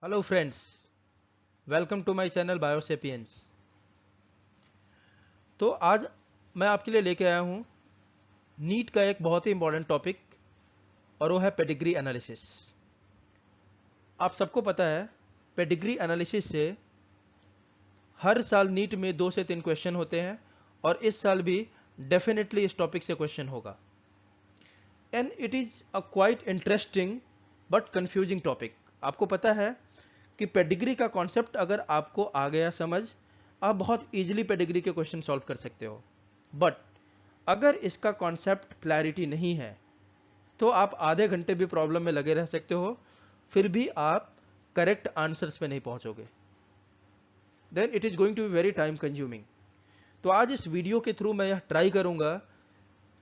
Hello friends, welcome to my channel Biosapiens. तो आज मैं आपके लिए लेके आया हूँ नीट का एक बहुत ही इंपॉर्टेंट टॉपिक, और वो है पेडिग्री एनालिसिस। आप सबको पता है, पेडिग्री एनालिसिस से हर साल नीट में 2 से 3 क्वेश्चन होते हैं, और इस साल भी डेफिनेटली इस टॉपिक से क्वेश्चन होगा। And it is a quite interesting but confusing topic. आपको पता है कि पेडिग्री का कॉन्सेप्ट अगर आपको आ गया समझ, आप बहुत इजीली पेडिग्री के क्वेश्चन सॉल्व कर सकते हो। बट अगर इसका कॉन्सेप्ट क्लैरिटी नहीं है तो आप आधे घंटे भी प्रॉब्लम में लगे रह सकते हो, फिर भी आप करेक्ट आंसर्स पे नहीं पहुंचोगे। Then it is going to be very time consuming. तो आज इस वीडियो के थ्रू मैं यह ट्राई करूंगा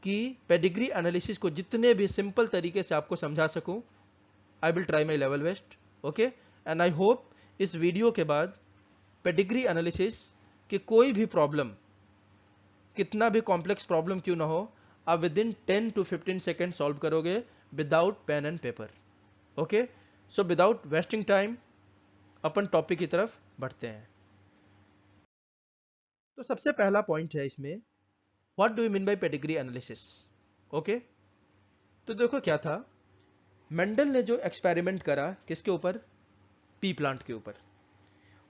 कि पेडिग्री एनालिसिस को जितने भी सिंपल तरीके से आपको समझा सकूं। I will try my level best, okay. And I hope इस वीडियो के बाद पेडिग्री एनालिसिस की कोई भी प्रॉब्लम, कितना भी कॉम्प्लेक्स प्रॉब्लम क्यों ना हो, आप within 10 to 15 second solve करोगे without pen and paper. Okay, so without wasting time अपन टॉपिक की तरफ बढ़ते हैं। तो सबसे पहला पॉइंट है इसमें, what do you mean by pedigree analysis. Okay, तो देखो क्या था, मेंडल ने जो एक्सपेरिमेंट करा किसके ऊपर, पी प्लांट के ऊपर।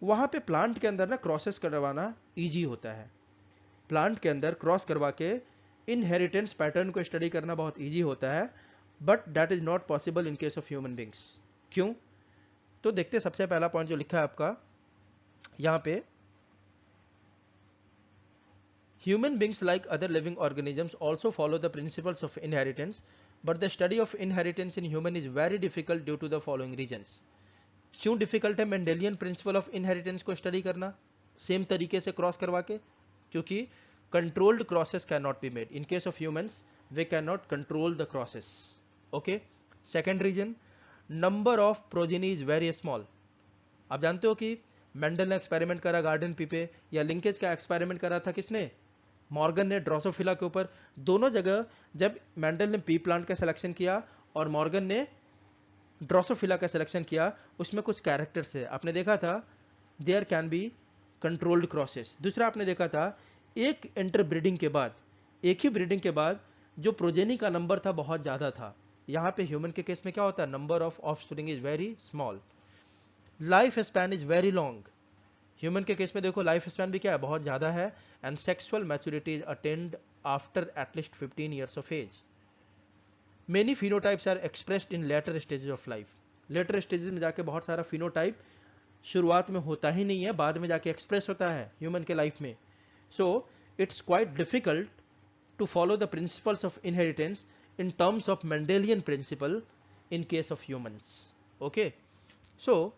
वहां पे प्लांट के अंदर ना क्रॉसेस करवाना इजी होता है। प्लांट के अंदर क्रॉस करवा के इनहेरिटेंस पैटर्न को स्टडी करना बहुत इजी होता है, but that is not possible in case of human beings. क्यों? तो देखते सबसे पहला पॉइंट जो लिखा है आपका यहां पे, human beings like other living organisms also follow the principles of inheritance, but the study of inheritance in human is very difficult due to the following reasons. क्यों डिफिकल्ट है मेंडेलियन प्रिंसिपल ऑफ इनहेरिटेंस को study करना same तरीके से cross करवा के? क्योंकि controlled crosses can not be made in case of humans, we can not control the crosses. Okay, second reason, number of progeny is very small. आप जानते हो कि मेंडल ने एक्सपेरिमेंट करा गार्डन पी पे, या लिंकेज का एक्सपेरिमेंट करा था किसने, मॉर्गन ने ड्रोसोफिला के ऊपर। दोनों जगह जब मेंडल ने पी प्लांट का सिलेक्शन किया और मॉर्गन ने ड्रोसोफिला का सिलेक्शन किया, उसमें कुछ कैरेक्टर्स है। आपने देखा था there can be controlled crosses. दूसरा आपने देखा था एक इंटरब्रीडिंग के बाद, एक ही ब्रीडिंग के बाद जो प्रोजेनी का नंबर था बहुत ज्यादा था। यहां पे ह्यूमन के केस में क्या होता है, number of offspring is very small, life span is very long. Human के केस में देखो लाइफ स्पैन भी क्या है, बहुत ज्यादा है। And sexual maturity is attained after at least 15 years of age. Many phenotypes are expressed in later stages of life. Later stages में जाके बहुत सारा फिनोटाइप शुरुआत में होता ही नहीं है, बाद में जाके एक्सप्रेस होता है ह्यूमन के लाइफ में। So it's quite difficult to follow the principles of inheritance in terms of Mendelian principle in case of humans. Okay, so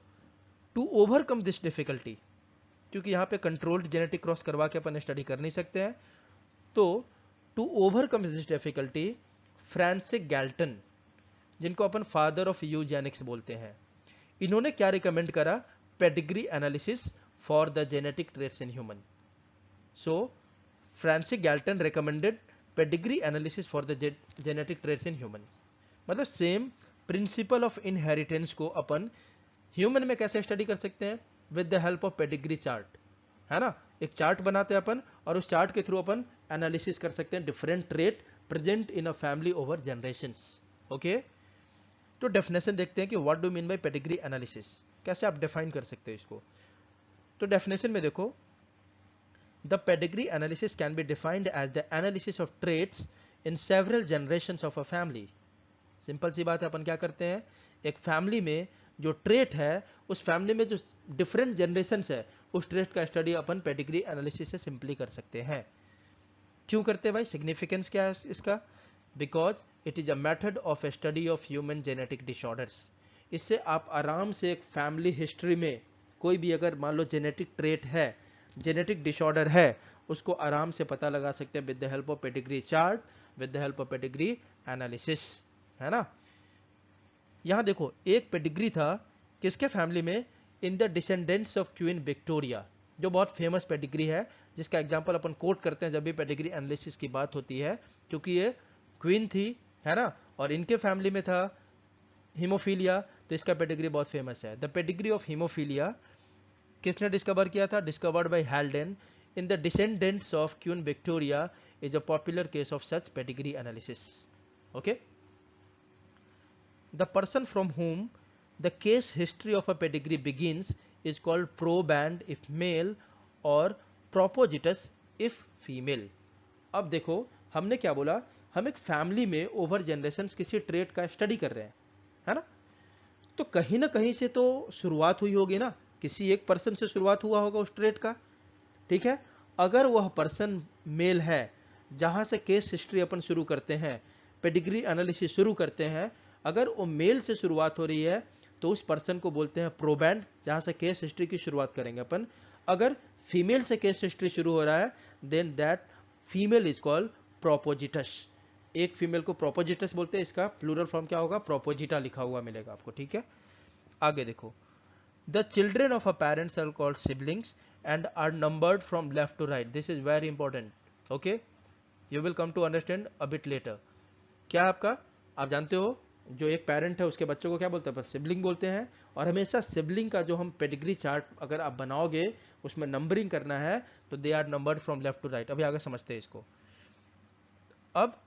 to overcome this difficulty, क्योंकि यहाँ पे कंट्रोल्ड जेनेटिक क्रॉस करवा के अपन study कर नहीं सकते हैं, तो to overcome this difficulty, Francis Galton, जिनको अपन फादर ऑफ यूजेनिक्स बोलते हैं, इन्होंने क्या रिकमेंड करा, pedigree analysis for the genetic traits in human. So Francis Galton recommended pedigree analysis for the genetic traits in human. मतलब सेम प्रिंसिपल ऑफ इनहेरिटेंस को अपन human में कैसे स्टडी कर सकते हैं, with the help of pedigree chart, है ना। एक चार्ट बनाते हैं अपन, और उस चार्ट के थ्रू अपन एनालिसिस कर सकते हैं different trait present in a family over generations. Okay, तो डेफिनेशन देखते हैं कि what do mean by pedigree analysis, कैसे आप डिफाइन कर सकते हैं इसको। तो डेफिनेशन में देखो, the pedigree analysis can be defined as the analysis of traits in several generations of a family. Simple सी बात है, अपन क्या करते हैं, एक फैमिली में जो ट्रेट है, उस फैमिली में जो डिफरेंट जनरेशन है, उस ट्रेट का स्टडी अपन पेडिग्री एनालिसिस से सिंपली कर सकते हैं। क्यों करते हैं भाई, सिग्निफिकेंस क्या है इसका, because it is a method of A study of human genetic disorders. इससे आप आराम से एक फैमिली हिस्ट्री में कोई भी अगर मान लो जेनेटिक ट्रेट है, जेनेटिक डिसऑर्डर है, उसको आराम से पता लगा सकते हैं with the help of pedigree chart, with the help of pedigree analysis, है ना। यहां देखो एक पेडिग्री था किसके फैमिली में, इन the descendants of queen Victoria, जो बहुत फेमस पेडिग्री है, जिसका एग्जांपल अपन कोट करते हैं जब भी पेडिग्री एनालिसिस की बात होती है, क्योंकि ये क्वीन थी, है ना, और इनके फैमिली में था हीमोफीलिया, तो इसका पेडिग्री बहुत फेमस है। द पेडिग्री ऑफ हीमोफीलिया किसने डिस्कवर किया था? Discovered by Haldane in the descendants of queen Victoria is a popular case of such pedigree analysis. Okay, the person from whom the case history of a pedigree begins is called proband if male और propositus if female। अब देखो हमने क्या बोला, हम एक family में over generation किसी ट्रेट का स्टडी कर रहे हैं, है ना? तो कहीं ना कहीं से तो शुरुआत हुई होगी ना, किसी एक पर्सन से शुरुआत हुआ होगा उस ट्रेट का, ठीक है? अगर वह पर्सन मेल है, जहां से केस हिस्ट्री अपन शुरू करते हैं, पेडिग्री एनालिसिस शुरू करते हैं, अगर वो मेल से शुरुआत हो रही है तो उस पर्सन को बोलते हैं प्रोबैंड, जहां से केस हिस्ट्री की शुरुआत करेंगे अपन। अगर फीमेल से केस हिस्ट्री शुरू हो रहा है then that female is called propositus. एक फीमेल को प्रोपोजिटस बोलते हैं, इसका प्लूरल फॉर्म क्या होगा? प्रोपोजिटा लिखा हुआ मिलेगा आपको, ठीक है? आगे देखो, the children of a parents are called siblings and are numbered from left to right. This is very important. Okay, you will come to understand a bit later. क्या आपका, आप जानते हो जो एक पेरेंट है उसके बच्चों को क्या बोलते हैं? सिबलिंग बोलते हैं। और हमेशा सिबलिंग का जो हम पेडिग्री चार्ट अगर आप बनाओगे उसमें नंबरिंग करना है तो they are numbered from left to right. अभी आगे समझते हैं इसको। अब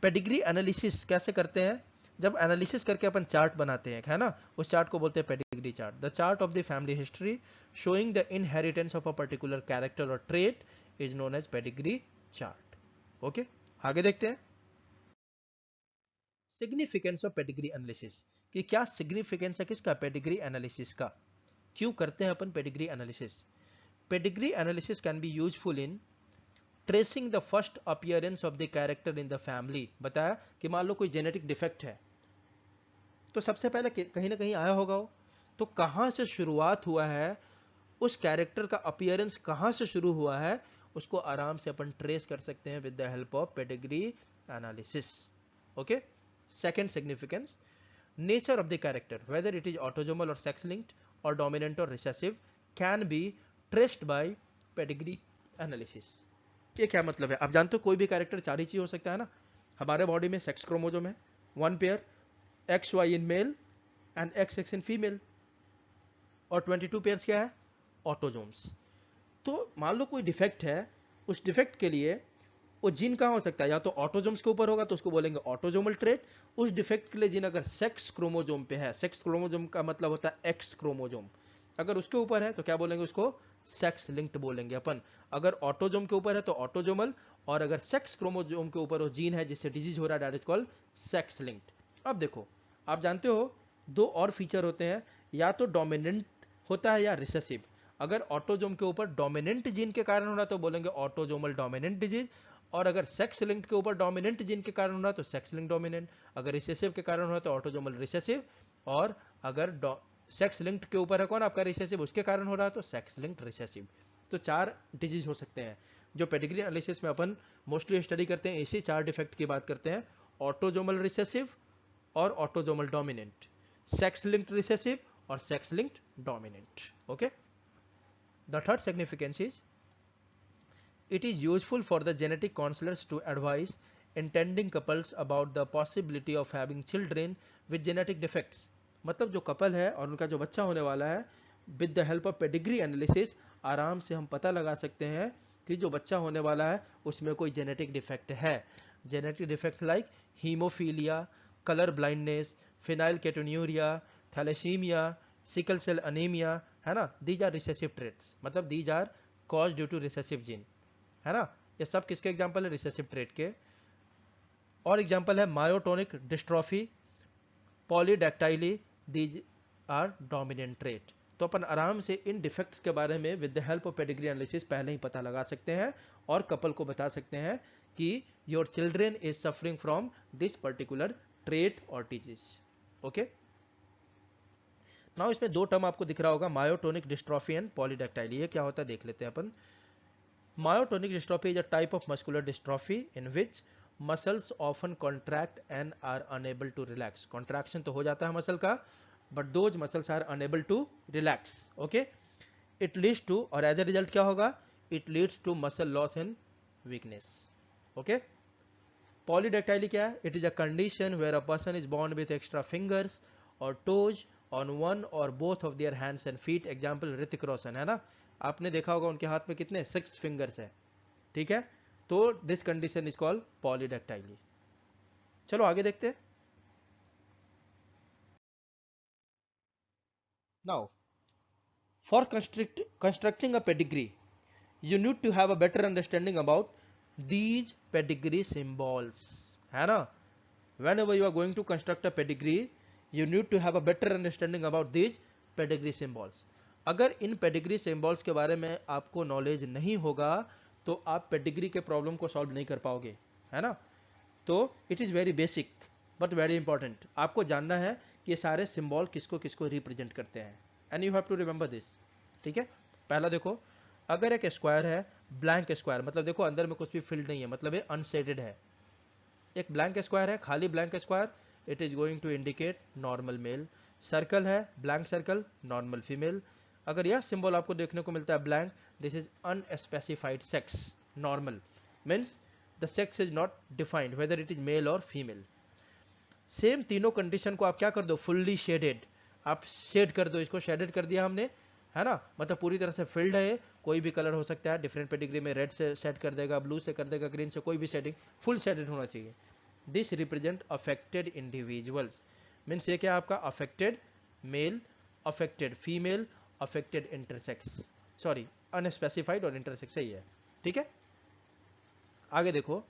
पेडिग्री एनालिसिस कैसे करते हैं? जब एनालिसिस करके अपन चार्ट बनाते हैं, है ना, उस चार्ट को बोलते हैं pedigree chart. The chart of the family history showing the inheritance of a particular character और trait is known as pedigree chart. Okay, आगे देखते हैं सिग्निफिकेंस ऑफ पेडिग्री एनालिसिस, कि क्या सिग्निफिकेंस है किसका? पेडिग्री एनालिसिस का। क्यों करते हैं अपन pedigree analysis? Pedigree analysis can be useful in tracing the first appearance of the character in the family. बताया कि मान लो कोई जेनेटिक डिफेक्ट है तो सबसे पहले कहीं ना कहीं आया होगा वो, तो कहां से शुरुआत हुआ है, उस कैरेक्टर का अपीयरेंस कहां से शुरू हुआ है, उसको आराम से अपन ट्रेस कर सकते हैं with the help of pedigree analysis. Okay, second significance, nature of the character whether it is autosomal और सेक्स लिंक्ड और डोमिनेंट और recessive can be traced by pedigree analysis. ये क्या मतलब है? आप जानते हो कोई भी कैरेक्टर चार ही चीज हो सकता है ना। हमारे बॉडी में सेक्स क्रोमोजोम है, one pair, XY in male and XX in female, और 22 पेयर्स क्या है? ऑटोजोम्स। तो मान लो कोई डिफेक्ट है, उस डिफेक्ट के लिए वो जीन कहाँ हो सकता है? या तो ऑटोजोम्स के ऊपर होगा तो उसको बोलेंगे ऑटोजोमल ट्रेट। उस डिफेक्ट के लिए जीन अगर सेक्स क्रोमोजोम पे है, सेक्स क्रोमोजोम का मतलब होता है एक्स क्रोमोजोम, अगर उसके ऊपर है तो क्या बोलेंगे? उसको सेक्स लिंक्ड बोलेंगे अपन। अगर ऑटोजोम के ऊपर है तो ऑटोजोमल, और अगर सेक्स क्रोमोजोम के ऊपर वो जीन है जिससे डिजीज हो रहा है that is called sex linked. अब देखो, आप जानते हो दो और फीचर होते हैं, या तो डोमिनेंट होता है या रिसेसिव। अगर ऑटोजोम के ऊपर डोमिनेंट जीन के कारण हो रहा है तो बोलेंगे ऑटोजोमल डोमिनेंट डिजीज, और अगर सेक्स लिंक्ड के ऊपर डोमिनेंट जीन के कारण हो रहा है तो सेक्स लिंक्ड डोमिनेंट, अगर रिसेसिव के कारण हो रहा है तो ऑटोजोमल रिसेसिव, और अगर सेक्स लिंक्ड के ऊपर है कौन आपका? रिसेसिव, उसके कारण हो रहा है तो सेक्स लिंक्ड रिसेसिव। तो चार डिजीज हो सकते हैं जो पेडिग्री एनालिसिस में अपन मोस्टली स्टडी करते हैं। इसी चार डिफेक्ट की बात करते हैं, ऑटोजोमल रिसेसिव और autosomal dominant, sex linked recessive और sex linked dominant. Okay, the third significance is it is useful for the genetic counselors to advise intending couples about the possibility of having children with genetic defects। मतलब जो couple है और उनका जो बच्चा होने वाला है, with the help of pedigree analysis आराम से हम पता लगा सकते हैं कि जो बच्चा होने वाला है उसमें कोई जेनेटिक डिफेक्ट है। Genetic defects like haemophilia, colour blindness, phenyl ketonuria, thalassemia, sickle cell anaemia, है ना, दीज आर रिसेसिव ट्रेट्स। मतलब these are cause due to recessive gene, है ना। ये सब किसके एग्जाम्पल है? रिसेसिव ट्रेट के। और एग्जाम्पल है myotonic dystrophy, polydactyly, these are dominant trait. तो अपन आराम से इन डिफेक्ट्स के बारे में with the help of pedigree analysis पहले ही पता लगा सकते हैं और कपल को बता सकते हैं कि your children is suffering from this particular trait और डिजीज। ओके, नाउ इसमें दो टर्म आपको दिख रहा होगा, मायोटोनिक डिस्ट्रॉफी एंड पॉलीडैक्टाइली। ये क्या होता है देख लेते हैं अपन। Myotonic dystrophy is a type of muscular dystrophy in which muscles often contract and are unable to relax. Contraction तो हो जाता है मसल का, but those muscles are unable to relax. Okay? It leads to, और as a result क्या होगा? It leads to muscle loss and weakness. Okay? Polydactyly क्या है? It is a condition where a person is born with extra fingers or toes on one और both of their hands and feet, example Hrithik Roshan, है ना, आपने देखा होगा उनके हाथ में कितने 6 फिंगर्स है, ठीक है, तो दिस कंडीशन इज कॉल्ड पॉलीडेक्टाइली। चलो आगे देखते हैं। Now for constructing a pedigree you need to have a better understanding about these pedigree symbols, है ना, whenever you are going to construct a pedigree you need to have a better understanding about these pedigree symbols। अगर इन pedigree symbols के बारे में आपको knowledge नहीं होगा तो आप पेडिग्री के प्रॉब्लम को सॉल्व नहीं कर पाओगे, है ना। तो it is very basic but very important, आपको जानना है कि ये सारे सिंबल किसको किसको रिप्रेजेंट करते हैं, and you have to remember this, ठीक है। पहला देखो, अगर एक स्क्वायर है, ब्लैंक स्क्वायर, मतलब देखो अंदर में कुछ भी फिल्ड नहीं है, मतलब ये अनशेडेड है। एक ब्लैंक स्क्वायर है, खाली blank square, it is going to indicate normal male. Circle है, ब्लैंक सर्कल, नॉर्मल फीमेल। अगर यह सिंबल आपको देखने को मिलता है blank, this is unspecified sex, normal means the sex is not defined whether it is male और female. Same तीनों कंडीशन को आप क्या कर दो, फुल्ली शेडेड, आप शेड कर दो, इसको शेडेड कर दिया हमने, है ना, मतलब पूरी तरह से फिल्ड है, कोई भी कलर हो सकता है, डिफरेंट पेडिग्री में रेड से सेट कर देगा, ब्लू से कर देगा, ग्रीन से, कोई भी शेडिंग, फुल शेडेड होना चाहिए। This represent affected individuals, means ये क्या आपका affected male, affected female, affected intersex, sorry unspecified और इंटरसेक्स सही है, ठीक है। आगे देखो,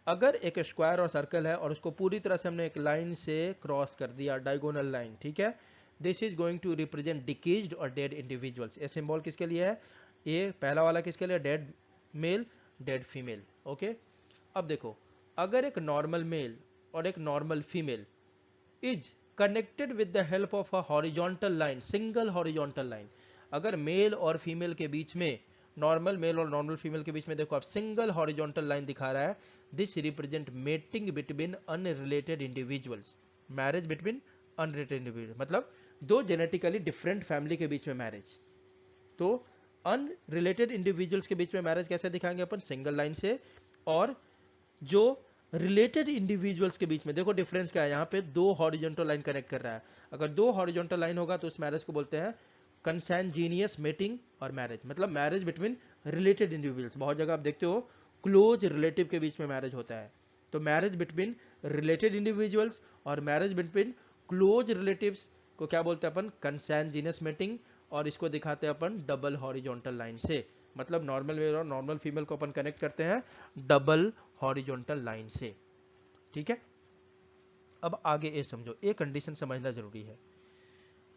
अगर एक स्क्वायर और सर्कल है और उसको पूरी तरह से हमने एक लाइन से क्रॉस कर दिया, डायगोनल लाइन, ठीक है, this is going to represent deceased और डेड इंडिविजुअल्स। ये सिंबल किसके लिए है, ये पहला वाला किसके लिए, dead male, dead female, okay. अब देखो, अगर एक नॉर्मल मेल और एक normal female is connected with the help of a horizontal line, single horizontal line, अगर मेल और फीमेल के बीच में, नॉर्मल मेल और नॉर्मल फीमेल के बीच में देखो आप सिंगल हॉरिजॉन्टल लाइन दिखा रहा है, this represent mating between unrelated individuals, marriage between unrelated individual, मतलब दो जेनेटिकली डिफरेंट फैमिली के बीच में मैरिज। तो अनरिलेटेड इंडिविजुअल्स के बीच में मैरिज कैसे दिखाएंगे अपन, सिंगल लाइन से। और जो रिलेटेड इंडिविजुअल्स के बीच में देखो डिफरेंस क्या है, यहाँ पे दो हॉरिजॉन्टल लाइन कनेक्ट कर रहा है, अगर दो हॉरिजॉन्टल लाइन होगा तो उस मैरिज को बोलते हैं कंसैंजीनियस मेटिंग और मैरिज, मतलब मैरिज बिटवीन रिलेटेड इंडिविजुअल्स। बहुत जगह आप देखते हो क्लोज रिलेटिव के बीच में मैरिज होता है, तो मैरिज बिटवीन रिलेटेड इंडिविजुअल्स और मैरिज बिटवीन क्लोज रिलेटिव्स को क्या बोलते हैं अपन, कंसैंजीनियस मेटिंग, और इसको दिखाते हैं अपन डबल हॉरिजॉन्टल लाइन से, मतलब नॉर्मल मेल और नॉर्मल फीमेल को अपन कनेक्ट करते हैं डबल हॉरिजॉन्टल लाइन से, ठीक है। अब आगे ये समझो, ये कंडीशन समझना जरूरी है।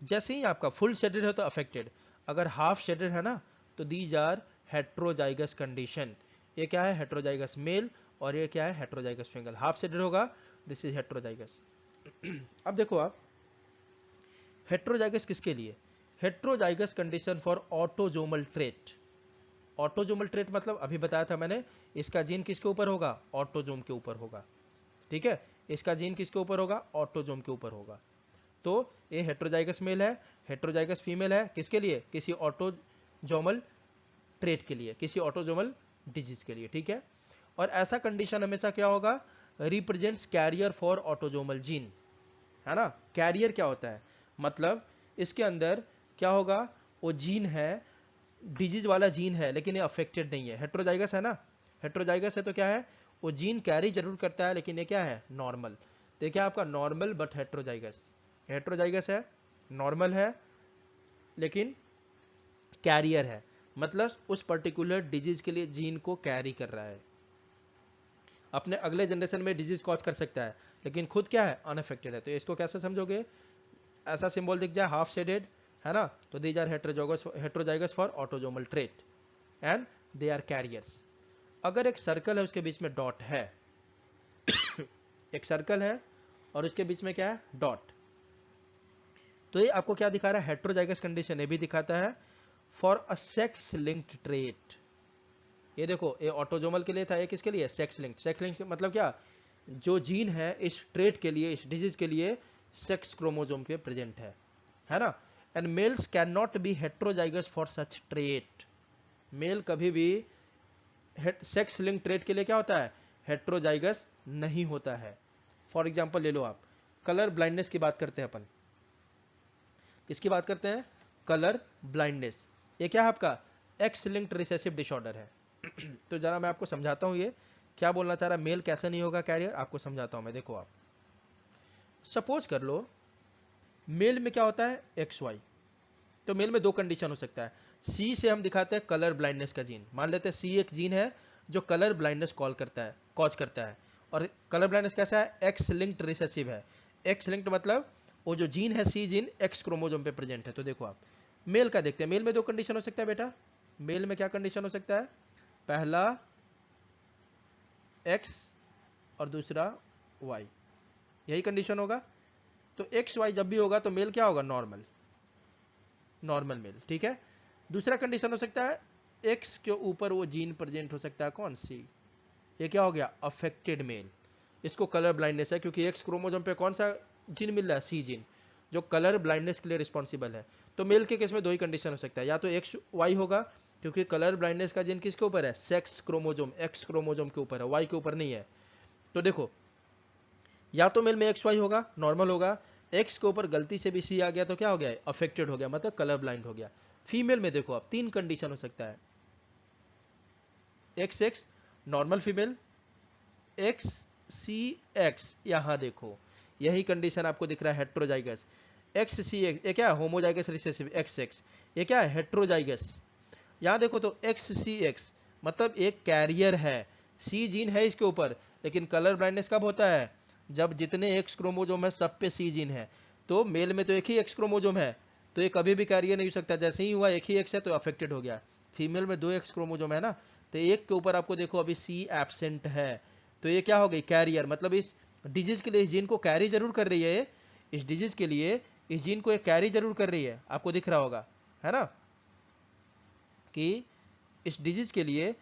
जैसे ही आपका फुल शेडेड है तो अफेक्टेड, अगर हाफ शेडेड है ना तो दीज आर हेट्रोजाइगस कंडीशन। ये क्या है, हेट्रोजाइगस मेल, और ये क्या है, हेट्रोजाइगस फीमेल। हाफ शेडेड होगा, दिस इज हेट्रोजाइगस। अब देखो आप, हेट्रोजाइगस किसके लिए, heterozygous condition for autosomal trait. Autosomal trait मतलब अभी बताया था मैंने, इसका जीन किसके ऊपर होगा, ऑटोजोम के ऊपर होगा, ठीक है, इसका जीन किसके ऊपर होगा, ऑटोजोम के ऊपर होगा। तो ये हेट्रोजाइगस मेल है, हेट्रोजाइगस फीमेल है, किसके लिए, किसी ऑटोजोमल ट्रेट के लिए, किसी ऑटोजोमल डिजीज के लिए, ठीक है। और ऐसा कंडीशन हमेशा क्या होगा, represents carrier for autosomal gene, है ना। कैरियर क्या होता है, मतलब इसके अंदर क्या होगा, वो जीन है, डिजीज वाला जीन है, लेकिन ये अफेक्टेड नहीं है, हेट्रोजाइगस है ना, हेट्रोजाइगस है तो क्या है, वो जीन कैरी जरूर करता है, लेकिन ये क्या है, नॉर्मल। देखिए आपका नॉर्मल बट हेट्रोजाइगस, हेट्रोजाइगस है, नॉर्मल है, लेकिन कैरियर है, मतलब उस पर्टिकुलर डिजीज के लिए जीन को कैरी कर रहा है, अपने अगले जनरेशन में डिजीज कॉज कर सकता है, लेकिन खुद क्या है, अनअफेक्टेड है। तो इसको कैसे समझोगे, ऐसा सिंबल दिख जाए हाफ शेडेड, है ना, तो these are heterozygous for autosomal trait and they are carriers. अगर एक सर्कल है उसके बीच में डॉट है एक सर्कल है और उसके बीच में क्या है, डॉट, तो ये आपको क्या दिखा रहा है, हेट्रोजाइगस कंडीशन। ये भी दिखाता है for a sex linked trait. ये देखो, ये ऑटोजोमल के लिए था, ये किसके लिए, सेक्स लिंक्ड। सेक्स लिंक्ड मतलब क्या, जो जीन है इस ट्रेट के लिए, इस डिजीज के लिए सेक्स क्रोमोजोम पे प्रेजेंट है ना। And males can not be heterozygous for such trait, male कभी भी सेक्स लिंक ट्रेट के लिए क्या होता है, हेट्रोजाइगस नहीं होता है। फॉर एग्जाम्पल ले लो आप, कलर ब्लाइंडनेस की बात करते हैं अपन, किसकी बात करते हैं? Colour blindness. ये क्या है आपका? एक्स लिंक्ड रिसेसिव डिसऑर्डर है। तो जरा मैं आपको समझाता हूँ ये क्या बोलना चाह रहा है, मेल कैसे नहीं होगा कैरियर, आपको समझाता हूँ मैं। देखो आप सपोज कर लो मेल में क्या होता है? X Y. तो मेल में दो कंडीशन हो सकता है। सी से हम दिखाते हैं कलर ब्लाइंडनेस का जीन, मान लेते हैं सी एक जीन है जो कलर ब्लाइंडनेस कॉज करता है। और कलर ब्लाइंडनेस कैसा है? एक्स लिंक्ड रिसेसिव है। एक्स लिंक्ड मतलब वो जो जीन है सी जीन एक्स क्रोमोजोम पे प्रेजेंट है। तो देखो आप मेल का देखते हैं, मेल में दो कंडीशन हो सकता है बेटा। मेल में क्या कंडीशन हो सकता है? पहला एक्स और दूसरा वाई, यही कंडीशन होगा। तो एक्स वाई जब भी होगा तो मेल क्या होगा? नॉर्मल, नॉर्मल मेल, ठीक है। दूसरा कंडीशन हो सकता है एक्स के ऊपर वो जीन प्रेजेंट हो सकता है, कौन सी? ये क्या हो गया? Affected male. इसको कलर ब्लाइंडनेस है क्योंकि एक्स क्रोमोसोम पे कौन सा जीन मिल रहा है? सी जीन, जो कलर ब्लाइंडनेस के लिए रिस्पॉन्सिबल है। तो मेल के केस में दो ही कंडीशन हो सकता है, या तो एक्स वाई होगा क्योंकि कलर ब्लाइंडनेस का जीन किसके ऊपर है? सेक्स क्रोमोजोम, एक्स क्रोमोजोम के ऊपर है, वाई के ऊपर नहीं है। तो देखो या तो मेल में एक्स वाई होगा, नॉर्मल होगा, एक्स के ऊपर गलती से भी सी आ गया तो क्या हो गया? अफेक्टेड हो गया, मतलब कलर ब्लाइंड हो गया। फीमेल में देखो आप तीन कंडीशन हो सकता है। X X normal female, X C X, यहां देखो यही कंडीशन आपको दिख रहा है हेट्रोजाइगस। एक्स सी एक्स ये क्या है? Homozygous recessive. एक्स एक्स ये क्या है? हेट्रोजाइगस। यहां देखो तो एक्स सी एक्स मतलब एक कैरियर है, सी जीन है इसके ऊपर, लेकिन कलर ब्लाइंडनेस कब होता है? जब जितने एक्स क्रोमोजोम है सब पे सी जीन है। तो मेल में तो एक ही एक्स क्रोमोजोम है, तो ये कभी भी कैरियर नहीं हो सकता। जैसे ही हुआ एक ही एक्स है तो अफेक्टेड हो गया। फीमेल में दो एक्स क्रोमोजोम है ना, तो एक के ऊपर आपको देखो अभी सी एब्सेंट है, तो ये क्या हो गई? कैरियर। मतलब इस डिजीज के लिए इस जीन को कैरी जरूर कर रही है, इस डिजीज के लिए इस जीन को एक कैरी जरूर कर रही है, आपको दिख रहा होगा, है ना, कि इस डिजीज के लिए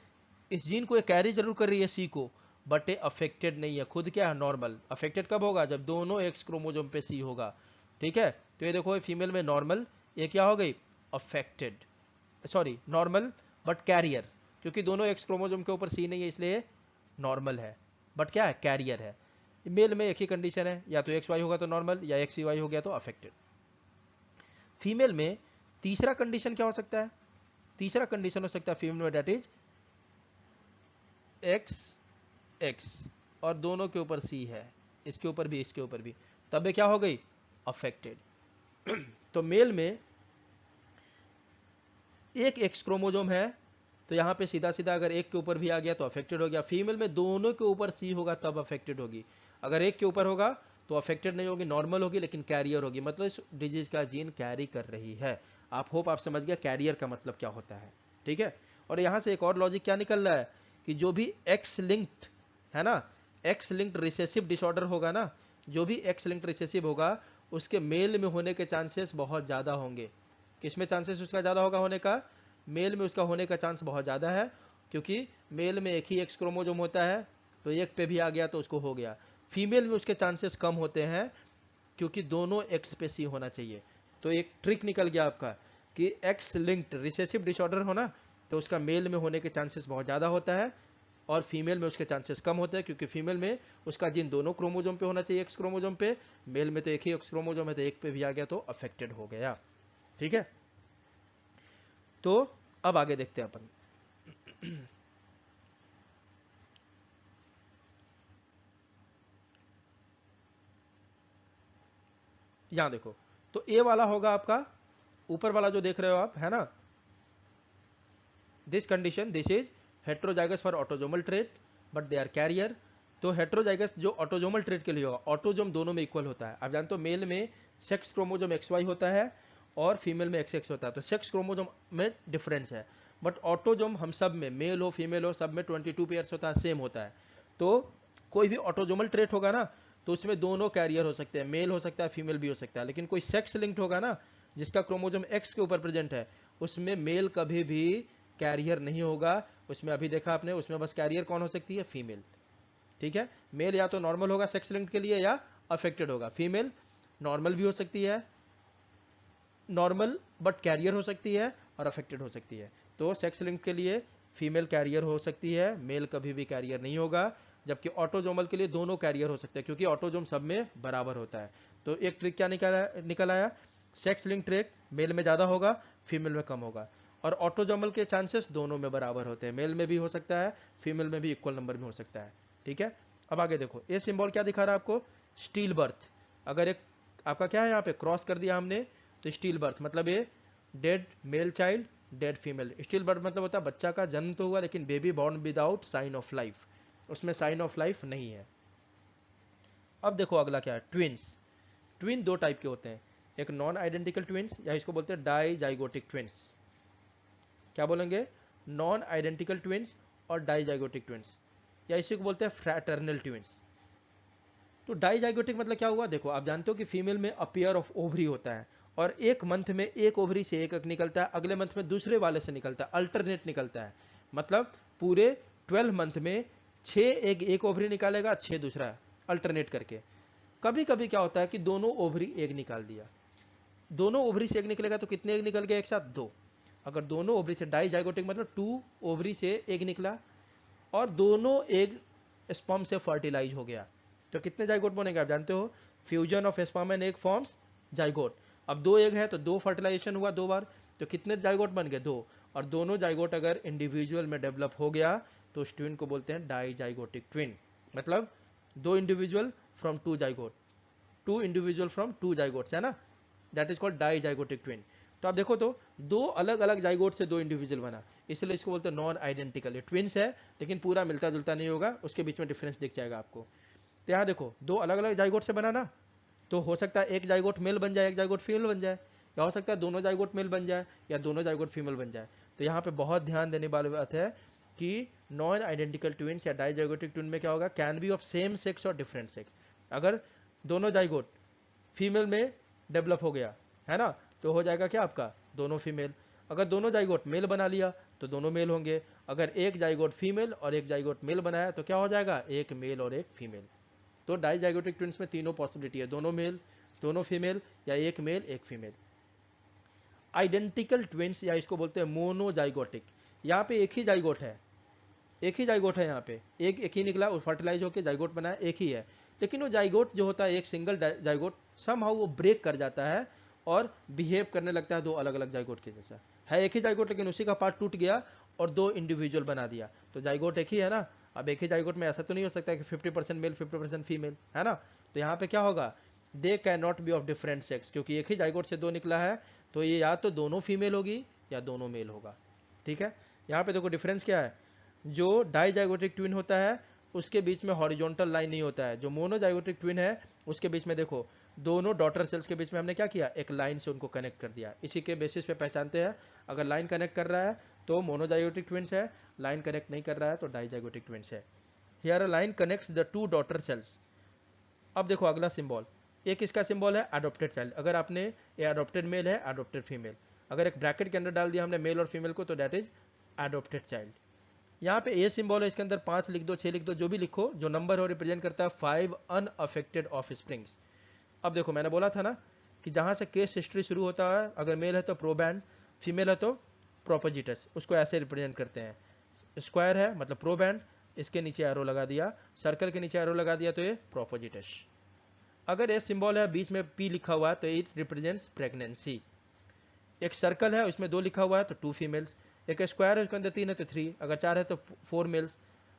इस जीन को कैरी जरूर कर रही है सी को, बट ये अफेक्टेड नहीं है, खुद क्या है? नॉर्मल। अफेक्टेड कब होगा? जब दोनों एक्स क्रोमोजोम पे सी होगा, ठीक है। तो ये देखो फीमेल में नॉर्मल, ये क्या हो गई? Affected, sorry normal but carrier, क्योंकि दोनों एक्स क्रोमोजोम के ऊपर सी नहीं है इसलिए नॉर्मल है, बट क्या है? कैरियर है। मेल में एक ही कंडीशन है, या तो एक्स वाई होगा तो नॉर्मल, या एक्स वाई हो गया तो अफेक्टेड। फीमेल में तीसरा कंडीशन क्या हो सकता है? तीसरा कंडीशन हो सकता है फीमेल में, डेट इज एक्स एक्स और दोनों के ऊपर सी है, इसके ऊपर भी इसके ऊपर भी, तब ये क्या हो गई? अफेक्टेड। तो मेल में एक एक्स क्रोमोजोम है, तो यहां पे सीधा सीधा अगर एक के ऊपर भी आ गया तो अफेक्टेड हो गया। फीमेल में दोनों के ऊपर सी होगा तब अफेक्टेड होगी। अगर एक के ऊपर होगा तो अफेक्टेड नहीं होगी, नॉर्मल होगी, लेकिन कैरियर होगी, मतलब इस डिजीज का जीन कैरी कर रही है। आप होप आप समझ गया कैरियर का मतलब क्या होता है, ठीक है। और यहां से एक और लॉजिक क्या निकल रहा है कि जो भी एक्स लिंक्ड है ना, एक्स लिंक्ड रिसेसिव डिसऑर्डर होगा ना, जो भी एक्स लिंक्ड रिसेसिव होगा उसके मेल में होने के चांसेस बहुत ज्यादा होंगे। किसमें चांसेस उसका ज्यादा होगा होने का? मेल में उसका होने का चांस बहुत ज्यादा है, क्योंकि मेल में एक ही एक्स क्रोमोजोम होता है, तो एक पे भी आ गया तो उसको हो गया। फीमेल में उसके चांसेस कम होते हैं क्योंकि दोनों एक्स पे सी होना चाहिए। तो एक ट्रिक निकल गया आपका कि एक्स लिंक्ड रिसेसिव डिसऑर्डर होना तो उसका मेल में होने के चांसेस बहुत ज्यादा होता है और फीमेल में उसके चांसेस कम होते हैं, क्योंकि फीमेल में उसका जीन दोनों क्रोमोजोम पे होना चाहिए, एक्स क्रोमोजोम पे। मेल में तो एक ही एक्स क्रोमोजोम है, तो एक पे भी आ गया तो अफेक्टेड हो गया, ठीक है। तो अब आगे देखते हैं अपन। यहां देखो तो ए वाला होगा आपका, ऊपर वाला जो देख रहे हो आप, है ना, this condition this is heterozygous for autosomal trait but they are carrier. तो हेट्रोजाइगस जो ऑटोजोमल ट्रेट के लिए होगा, ऑटोजोम दोनों में इक्वल होता है। आप जानते हो मेल में सेक्स क्रोमोजोम एक्स वाई होता है और फीमेल में एक्स एक्स होता है, तो सेक्स क्रोमोजोम में डिफरेंस है, बट ऑटोजोम हम सब में, मेल हो फीमेल हो, सब में 22 पेयर्स होता है, सेम होता है। तो कोई भी ऑटोजोमल ट्रेट होगा ना तो उसमें दोनों कैरियर हो सकते हैं, मेल हो सकता है फीमेल भी हो सकता है। लेकिन कोई सेक्स लिंक्ड होगा ना जिसका क्रोमोजोम एक्स के ऊपर प्रेजेंट है, उसमें मेल कभी भी कैरियर नहीं होगा। उसमें अभी देखा आपने, उसमें बस कैरियर कौन हो सकती है? फीमेल, ठीक है। मेल या तो नॉर्मल होगा सेक्स लिंक्ड के लिए या अफेक्टेड होगा। फीमेल नॉर्मल भी हो सकती है, नॉर्मल बट कैरियर हो सकती है और अफेक्टेड हो सकती है। तो सेक्स लिंक के लिए फीमेल कैरियर हो सकती है, मेल कभी भी कैरियर नहीं होगा। जबकि ऑटोजोमल के लिए दोनों कैरियर हो सकते हैं, क्योंकि ऑटोजोम सब में बराबर होता है। तो एक ट्रिक क्या निकल आया? सेक्स लिंक ट्रेट मेल में ज़्यादा होगा, फीमेल में कम होगा। और ऑटोजोमल के चांसेस दोनों में बराबर होते हैं, मेल में भी हो सकता है, फीमेल में भी इक्वल नंबर में हो सकता है। ठीक है, अब आगे देखो, ये सिंबल क्या दिखा रहा है आपको, स्टील बर्थ। अगर एक आपका क्या है यहाँ पे क्रॉस कर दिया हमने, तो स्टील बर्थ मतलब ये dead male child, dead female. Still birth मतलब होता है बच्चा का जन्म तो हुआ लेकिन baby born without sign of life, उसमें साइन ऑफ लाइफ नहीं है। अब देखो अगला क्या है, ट्विंस। ट्विन दो टाइप के होते हैं, एक नॉन आइडेंटिकल ट्विंस या इसको बोलते हैं डाइजाइगोटिक ट्विंस। क्या बोलेंगे, नॉन आइडेंटिकल ट्विंस और डाइजाइगोटिक ट्विंस, या इसी को बोलते हैं फ्रैटर्नल ट्विंस। तो डाइजाइगोटिक मतलब क्या हुआ, देखो आप जानते हो कि फीमेल में अपियर ऑफ ओवरी होता है और एक मंथ में एक ओवरी से एक निकलता है, अगले मंथ में दूसरे वाले से निकलता है, अल्टरनेट निकलता है। मतलब पूरे 12 मंथ में 6 एग एक ओवरी निकालेगा, 6 दूसरा, अल्टरनेट करके। कभी कभी क्या होता है कि दोनों ओवरी एग निकाल दिया, दोनों ओवरी से एग निकलेगा तो कितने एग निकल गए एक साथ, 2। अगर दोनों ओवरी से, डाइजाइगोटिक मतलब 2 ओवरी से एग निकला और दोनों एग स्पर्म से फर्टिलाइज हो गया, तो कितने जाइगोट बनेंगे आप जानते हो, fusion of sperm and egg forms zygote. अब 2 एग है तो 2 फर्टिलाइजेशन हुआ 2 बार, तो कितने जाइगोट बन गए, 2। और दोनों जाइगोट अगर इंडिविजुअल में डेवलप हो गया तो उस ट्विन को बोलते हैं डाइजाइगोटिक ट्विन। मतलब 2 individual from 2 zygote, 2 individual from 2 zygotes, है ना, that is called dizygotic twin. तो आप देखो तो 2 अलग अलग जाइगोट से 2 इंडिविजुअल बना, इसलिए इसको बोलते हैं नॉन आइडेंटिकल। ये ट्विंस है लेकिन पूरा मिलता जुलता नहीं होगा, उसके बीच में डिफरेंस दिख जाएगा आपको। तो यहाँ देखो 2 अलग अलग जाइगोट से बना ना, तो हो सकता है एक जाइगोट मेल बन जाए, एक जाइगोट फीमेल बन जाए, या हो सकता है दोनों जाइगोट मेल बन जाए या दोनों जाइगोट फीमेल बन जाए। तो यहाँ पे बहुत ध्यान देने वाली बात है कि नॉन आइडेंटिकल ट्विंस या डाइजाइगोटिक ट्विन में क्या होगा, can be of same sex और डिफरेंट सेक्स। अगर दोनों जाइगोट फीमेल में डेवलप हो गया है ना, तो हो जाएगा क्या आपका, दोनों फीमेल। अगर दोनों जाइगोट मेल बना लिया तो दोनों मेल होंगे। अगर एक जाइगोट फीमेल और एक जाइगोट मेल बनाया तो क्या हो जाएगा, एक मेल और एक फीमेल। तो डाइजाइगोटिक ट्विंस में तीनों पॉसिबिलिटी है, दोनों मेल, दोनों फीमेल, या एक मेल एक फीमेल। आइडेंटिकल ट्विंस या इसको बोलते हैं मोनोजाइगोटिक, यहाँ पे एक ही जाइगोट है, एक ही जाइगोट है, यहाँ पे एक ही निकला और फर्टिलाइज होकर जाइगोट बनाया, एक ही है। लेकिन वो जाइगोट जो होता है, एक सिंगल जाइगोट, समहाउ वो ब्रेक कर जाता है और बिहेव करने लगता है 2 अलग अलग जाइगोट के जैसा। है एक ही जाइगोट लेकिन उसी का पार्ट टूट गया और 2 इंडिविजुअल बना दिया, तो जाइगोट एक ही है ना। अब एक ही जाइगोट में ऐसा तो नहीं हो सकता कि 50% मेल 50% फीमेल, है ना। तो यहाँ पे क्या होगा, they can not B of different sex, क्योंकि एक ही जाइगोट से 2 निकला है, तो ये या तो दोनों फीमेल होगी या दोनों मेल होगा। ठीक है, यहाँ पे देखो डिफरेंस क्या है, जो डाइजाइगोटिक ट्विन होता है उसके बीच में हॉरिजॉन्टल लाइन नहीं होता है, जो मोनोजाइगोटिक ट्विन है उसके बीच में देखो दोनों डॉटर सेल्स के बीच में हमने क्या किया, एक लाइन से उनको कनेक्ट कर दिया। इसी के बेसिस पे पहचानते हैं, अगर लाइन कनेक्ट कर रहा है तो मोनोजाइगोटिक ट्विन्स है, लाइन कनेक्ट नहीं कर रहा है तो डाइजाइगोटिक ट्विन्स है। Here a line connects the 2 daughter cells. अब देखो अगला सिंबल, एक इसका सिंबल है एडॉप्टेड चाइल्ड। अगर आपने ये एडॉप्टेड मेल है, एडॉप्टेड फीमेल, अगर एक ब्रैकेट के अंदर डाल दिया हमने मेल और फीमेल को, तो दैट इज एडॉप्टेड चाइल्ड। यहाँ पे ये सिंबल है, इसके अंदर 5 लिख दो, 6 लिख दो, जो भी लिखो, जो नंबर हो रिप्रेजेंट करता है 5 अनअफेक्टेड ऑफ स्प्रिंग्स। अब देखो मैंने बोला था ना कि जहां से केस हिस्ट्री शुरू होता है, अगर मेल है तो प्रोबैंड, फीमेल है तो प्रोपोजिटस, उसको ऐसे रिप्रेजेंट करते हैं। स्क्वायर है मतलब प्रोबैंड, इसके नीचे एरो लगा दिया, सर्कल के नीचे एरो लगा दिया तो ये प्रोपोजिटस। अगर ये सिंबल है बीच में पी लिखा हुआ है तो इट रिप्रेजेंट्स प्रेगनेंसी। एक सर्कल है उसमें 2 लिखा हुआ है तो 2 फीमेल्स, एक स्क्वायर है उसके अंदर 3 है तो 3, अगर 4 है तो 4 मेल्स।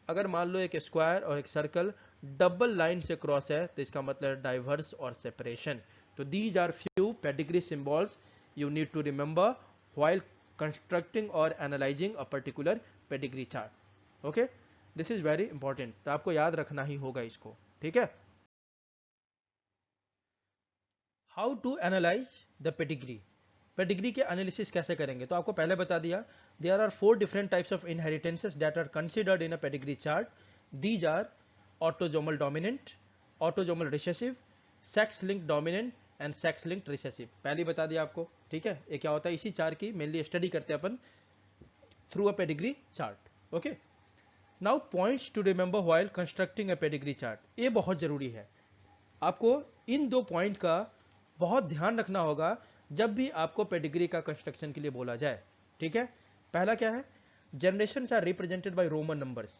अगर मान लो एक स्क्वायर और एक सर्कल डबल लाइन से क्रॉस है तो इसका मतलब डाइवर्स और सेपरेशन। तो these are few pedigree symbols you need to remember while constructing और analysing a particular pedigree chart. Okay, this is very important, तो आपको याद रखना ही होगा इसको। ठीक है, how to analyse the pedigree, pedigree के एनालिसिस कैसे करेंगे, तो आपको पहले बता दिया there are 4 different types of inheritances that are considered in a pedigree chart. These are autosomal dominant, autosomal recessive, sex linked dominant and sex linked recessive. पहले बता दिया आपको, ठीक है, ये क्या होता है, इसी चार की मेनली स्टडी करते हैं अपन through a pedigree chart. Okay, now points to remember while constructing a pedigree chart, ये बहुत जरूरी है, आपको इन 2 पॉइंट का बहुत ध्यान रखना होगा जब भी आपको पेडिग्री का कंस्ट्रक्शन के लिए बोला जाए। ठीक है, पहला क्या है, generation are represented by Roman numbers.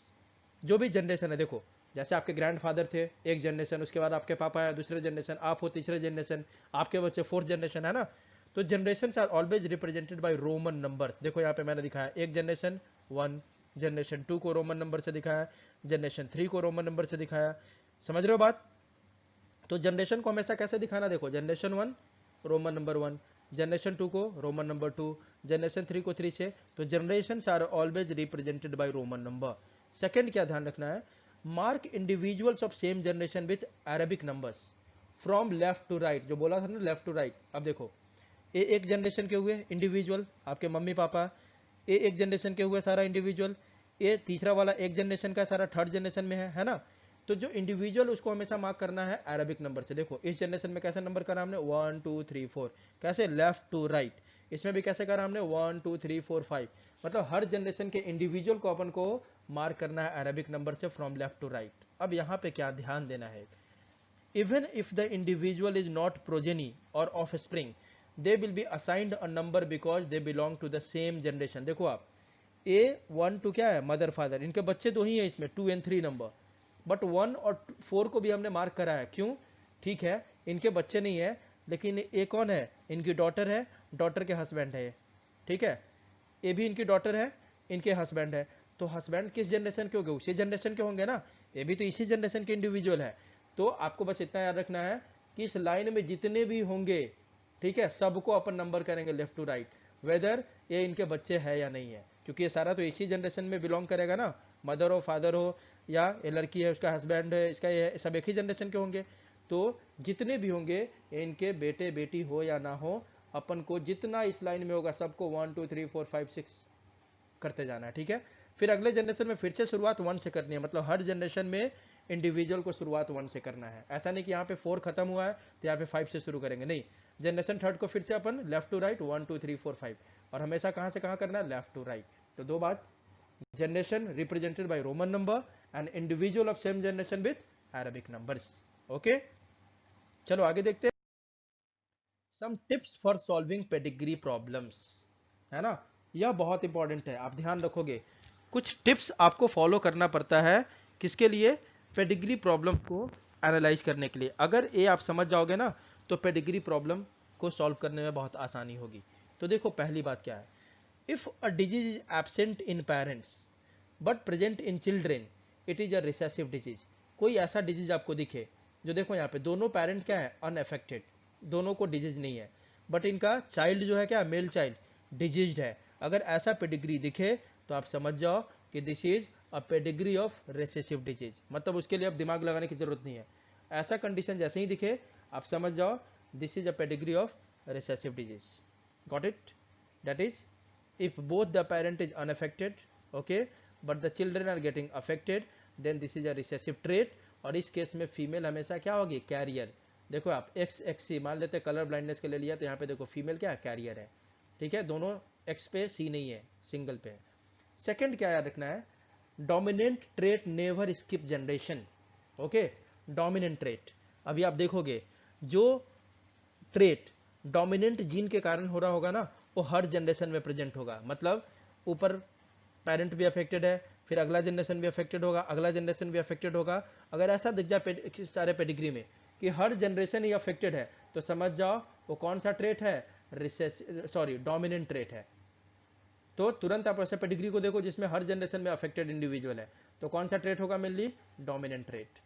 जो भी जनरेशन है, देखो जैसे आपके ग्रैंडफादर थे एक जनरेशन, उसके बाद आपके पापा है दूसरे जनरेशन, आप हो तीसरे जनरेशन, आपके बच्चे 4th जनरेशन, है ना। तो generation are always represented by Roman numbers. देखो यहाँ पे मैंने दिखाया एक जनरेशन 1, जनरेशन 2 को रोमन नंबर से दिखाया, जनरेशन 3 को रोमन नंबर से दिखाया। समझ रहे हो बात? तो जनरेशन को हमेशा कैसे दिखाना, देखो जनरेशन 1 रोमन नंबर 1, जनरेशन 2 को रोमन नंबर 2, जनरेशन 3 को 3 से। तो generation are always represented by Roman number. Second क्या ध्यान रखना है, mark individuals of same generation with Arabic numbers from left to right. जो बोला था ना लेफ्ट टू राइट, अब देखो ये एक जनरेशन के हुए इंडिविजुअल, आपके मम्मी पापा, ये एक जनरेशन के हुए सारा इंडिविजुअल, ये तीसरा वाला एक जनरेशन का सारा थर्ड जनरेशन में है ना। तो जो इंडिविजुअल उसको हमेशा मार्क करना है अरेबिक नंबर से। देखो इस जनरेशन में कैसे नंबर करा हमने 1 2 3 4, कैसे लेफ्ट टू राइट। इसमें भी कैसे करा हमने 1 2 3 4 5, मतलब हर जनरेशन के इंडिविजुअल को अपन को मार्क करना है अरेबिक नंबर से फ्रॉम लेफ्ट टू राइट। अब यहाँ पे क्या ध्यान देना है, even if the individual is not progeny or offspring, they will be assigned a number because they belong to the same generation। देखो आप A1 2 क्या है, मदर फादर, इनके बच्चे तो ही है इसमें 2 and 3 नंबर, बट 1 और 4 को भी हमने मार्क करा है। क्यों? ठीक है इनके बच्चे नहीं है, लेकिन ये कौन है, इनकी डॉटर है, डॉटर के हस्बैंड है, ठीक है, ये भी इनकी डॉटर है, इनके हस्बैंड है। तो हस्बैंड किस जनरेशन के होंगे, उसी जनरेशन के होंगे ना, ये भी तो इसी जनरेशन के इंडिविजुअल है। तो आपको बस इतना याद रखना है कि इस लाइन में जितने भी होंगे, ठीक है, सबको अपन नंबर करेंगे लेफ्ट टू राइट, वेदर ये इनके बच्चे हैं या नहीं है, क्योंकि ये सारा तो इसी जनरेशन में बिलोंग करेगा ना, मदर हो फादर हो, या ये लड़की है उसका हस्बैंड है इसका, ये सब एक ही जनरेशन के होंगे। तो जितने भी होंगे इनके बेटे बेटी हो या ना हो, अपन को जितना इस लाइन में होगा सबको 1 2 3 4 5 6 करते जाना है, ठीक है। फिर अगले जनरेशन में फिर से शुरुआत 1 से करनी है, मतलब हर जनरेशन में इंडिविजुअल को शुरुआत 1 से करना है। ऐसा नहीं कि यहाँ पे 4 खत्म हुआ है तो यहाँ पे 5 से शुरू करेंगे, नहीं, जनरेशन थर्ड को फिर से अपन लेफ्ट टू राइट 1 2 3 4 5, और हमेशा कहाँ से कहाँ करना है, लेफ्ट टू राइट। तो दो बात, generation represented by Roman number and individual of same generation with Arabic numbers. Okay, चलो आगे देखते हैं। Some tips for solving pedigree problems, है ना, यह बहुत इंपॉर्टेंट है, आप ध्यान रखोगे। कुछ टिप्स आपको फॉलो करना पड़ता है, किसके लिए, पेडिग्री प्रॉब्लम को एनालाइज करने के लिए। अगर ये आप समझ जाओगे ना तो पेडिग्री प्रॉब्लम को सॉल्व करने में बहुत आसानी होगी। तो देखो पहली बात क्या है, if a disease is absent in parents but present in children it is a recessive disease. कोई ऐसा डिजीज आपको दिखे जो, देखो यहाँ पे दोनों पेरेंट क्या है, अनअफेक्टेड, दोनों को डिजीज नहीं है, बट इनका चाइल्ड जो है क्या, मेल चाइल्ड डिजीज्ड है, अगर ऐसा पेडिग्री दिखे तो आप समझ जाओ कि this is a pedigree of recessive disease. मतलब उसके लिए अब दिमाग लगाने की जरूरत नहीं है, ऐसा कंडीशन जैसे ही दिखे आप समझ जाओ this is a pedigree of recessive disease. Got it? That is if both the parent is unaffected, okay, but the children are getting affected, then this is a recessive trait। और इस case में female हमेशा क्या होगी, career. देखो आप x x सी मान लेते, कलर ब्लाइंडनेस के ले लिया, तो यहाँ पे देखो फीमेल क्या है, कैरियर है, ठीक है, दोनों एक्स पे सी नहीं है, सिंगल पे है। सेकंड क्या याद रखना है, dominant trait never skip generation. Okay, dominant trait, अभी आप देखोगे जो ट्रेट डोमिनेंट जीन के कारण हो रहा होगा ना, वो हर जनरेशन में प्रेजेंट होगा। मतलब ऊपर पेरेंट भी अफेक्टेड है, फिर अगला जनरेशन भी अफेक्टेड होगा, अगला जनरेशन भी अफेक्टेड होगा। अगर ऐसा दिख जाए सारे पेडिग्री में कि हर जनरेशन ही अफेक्टेड है, तो समझ जाओ वो कौन सा ट्रेट है, डोमिनेंट ट्रेट है। तो तुरंत आप ऐसे पेडिग्री को देखो जिसमें हर जनरेशन में अफेक्टेड इंडिविजुअल है, तो कौन सा ट्रेट होगा, मेनली डोमिनेंट ट्रेट।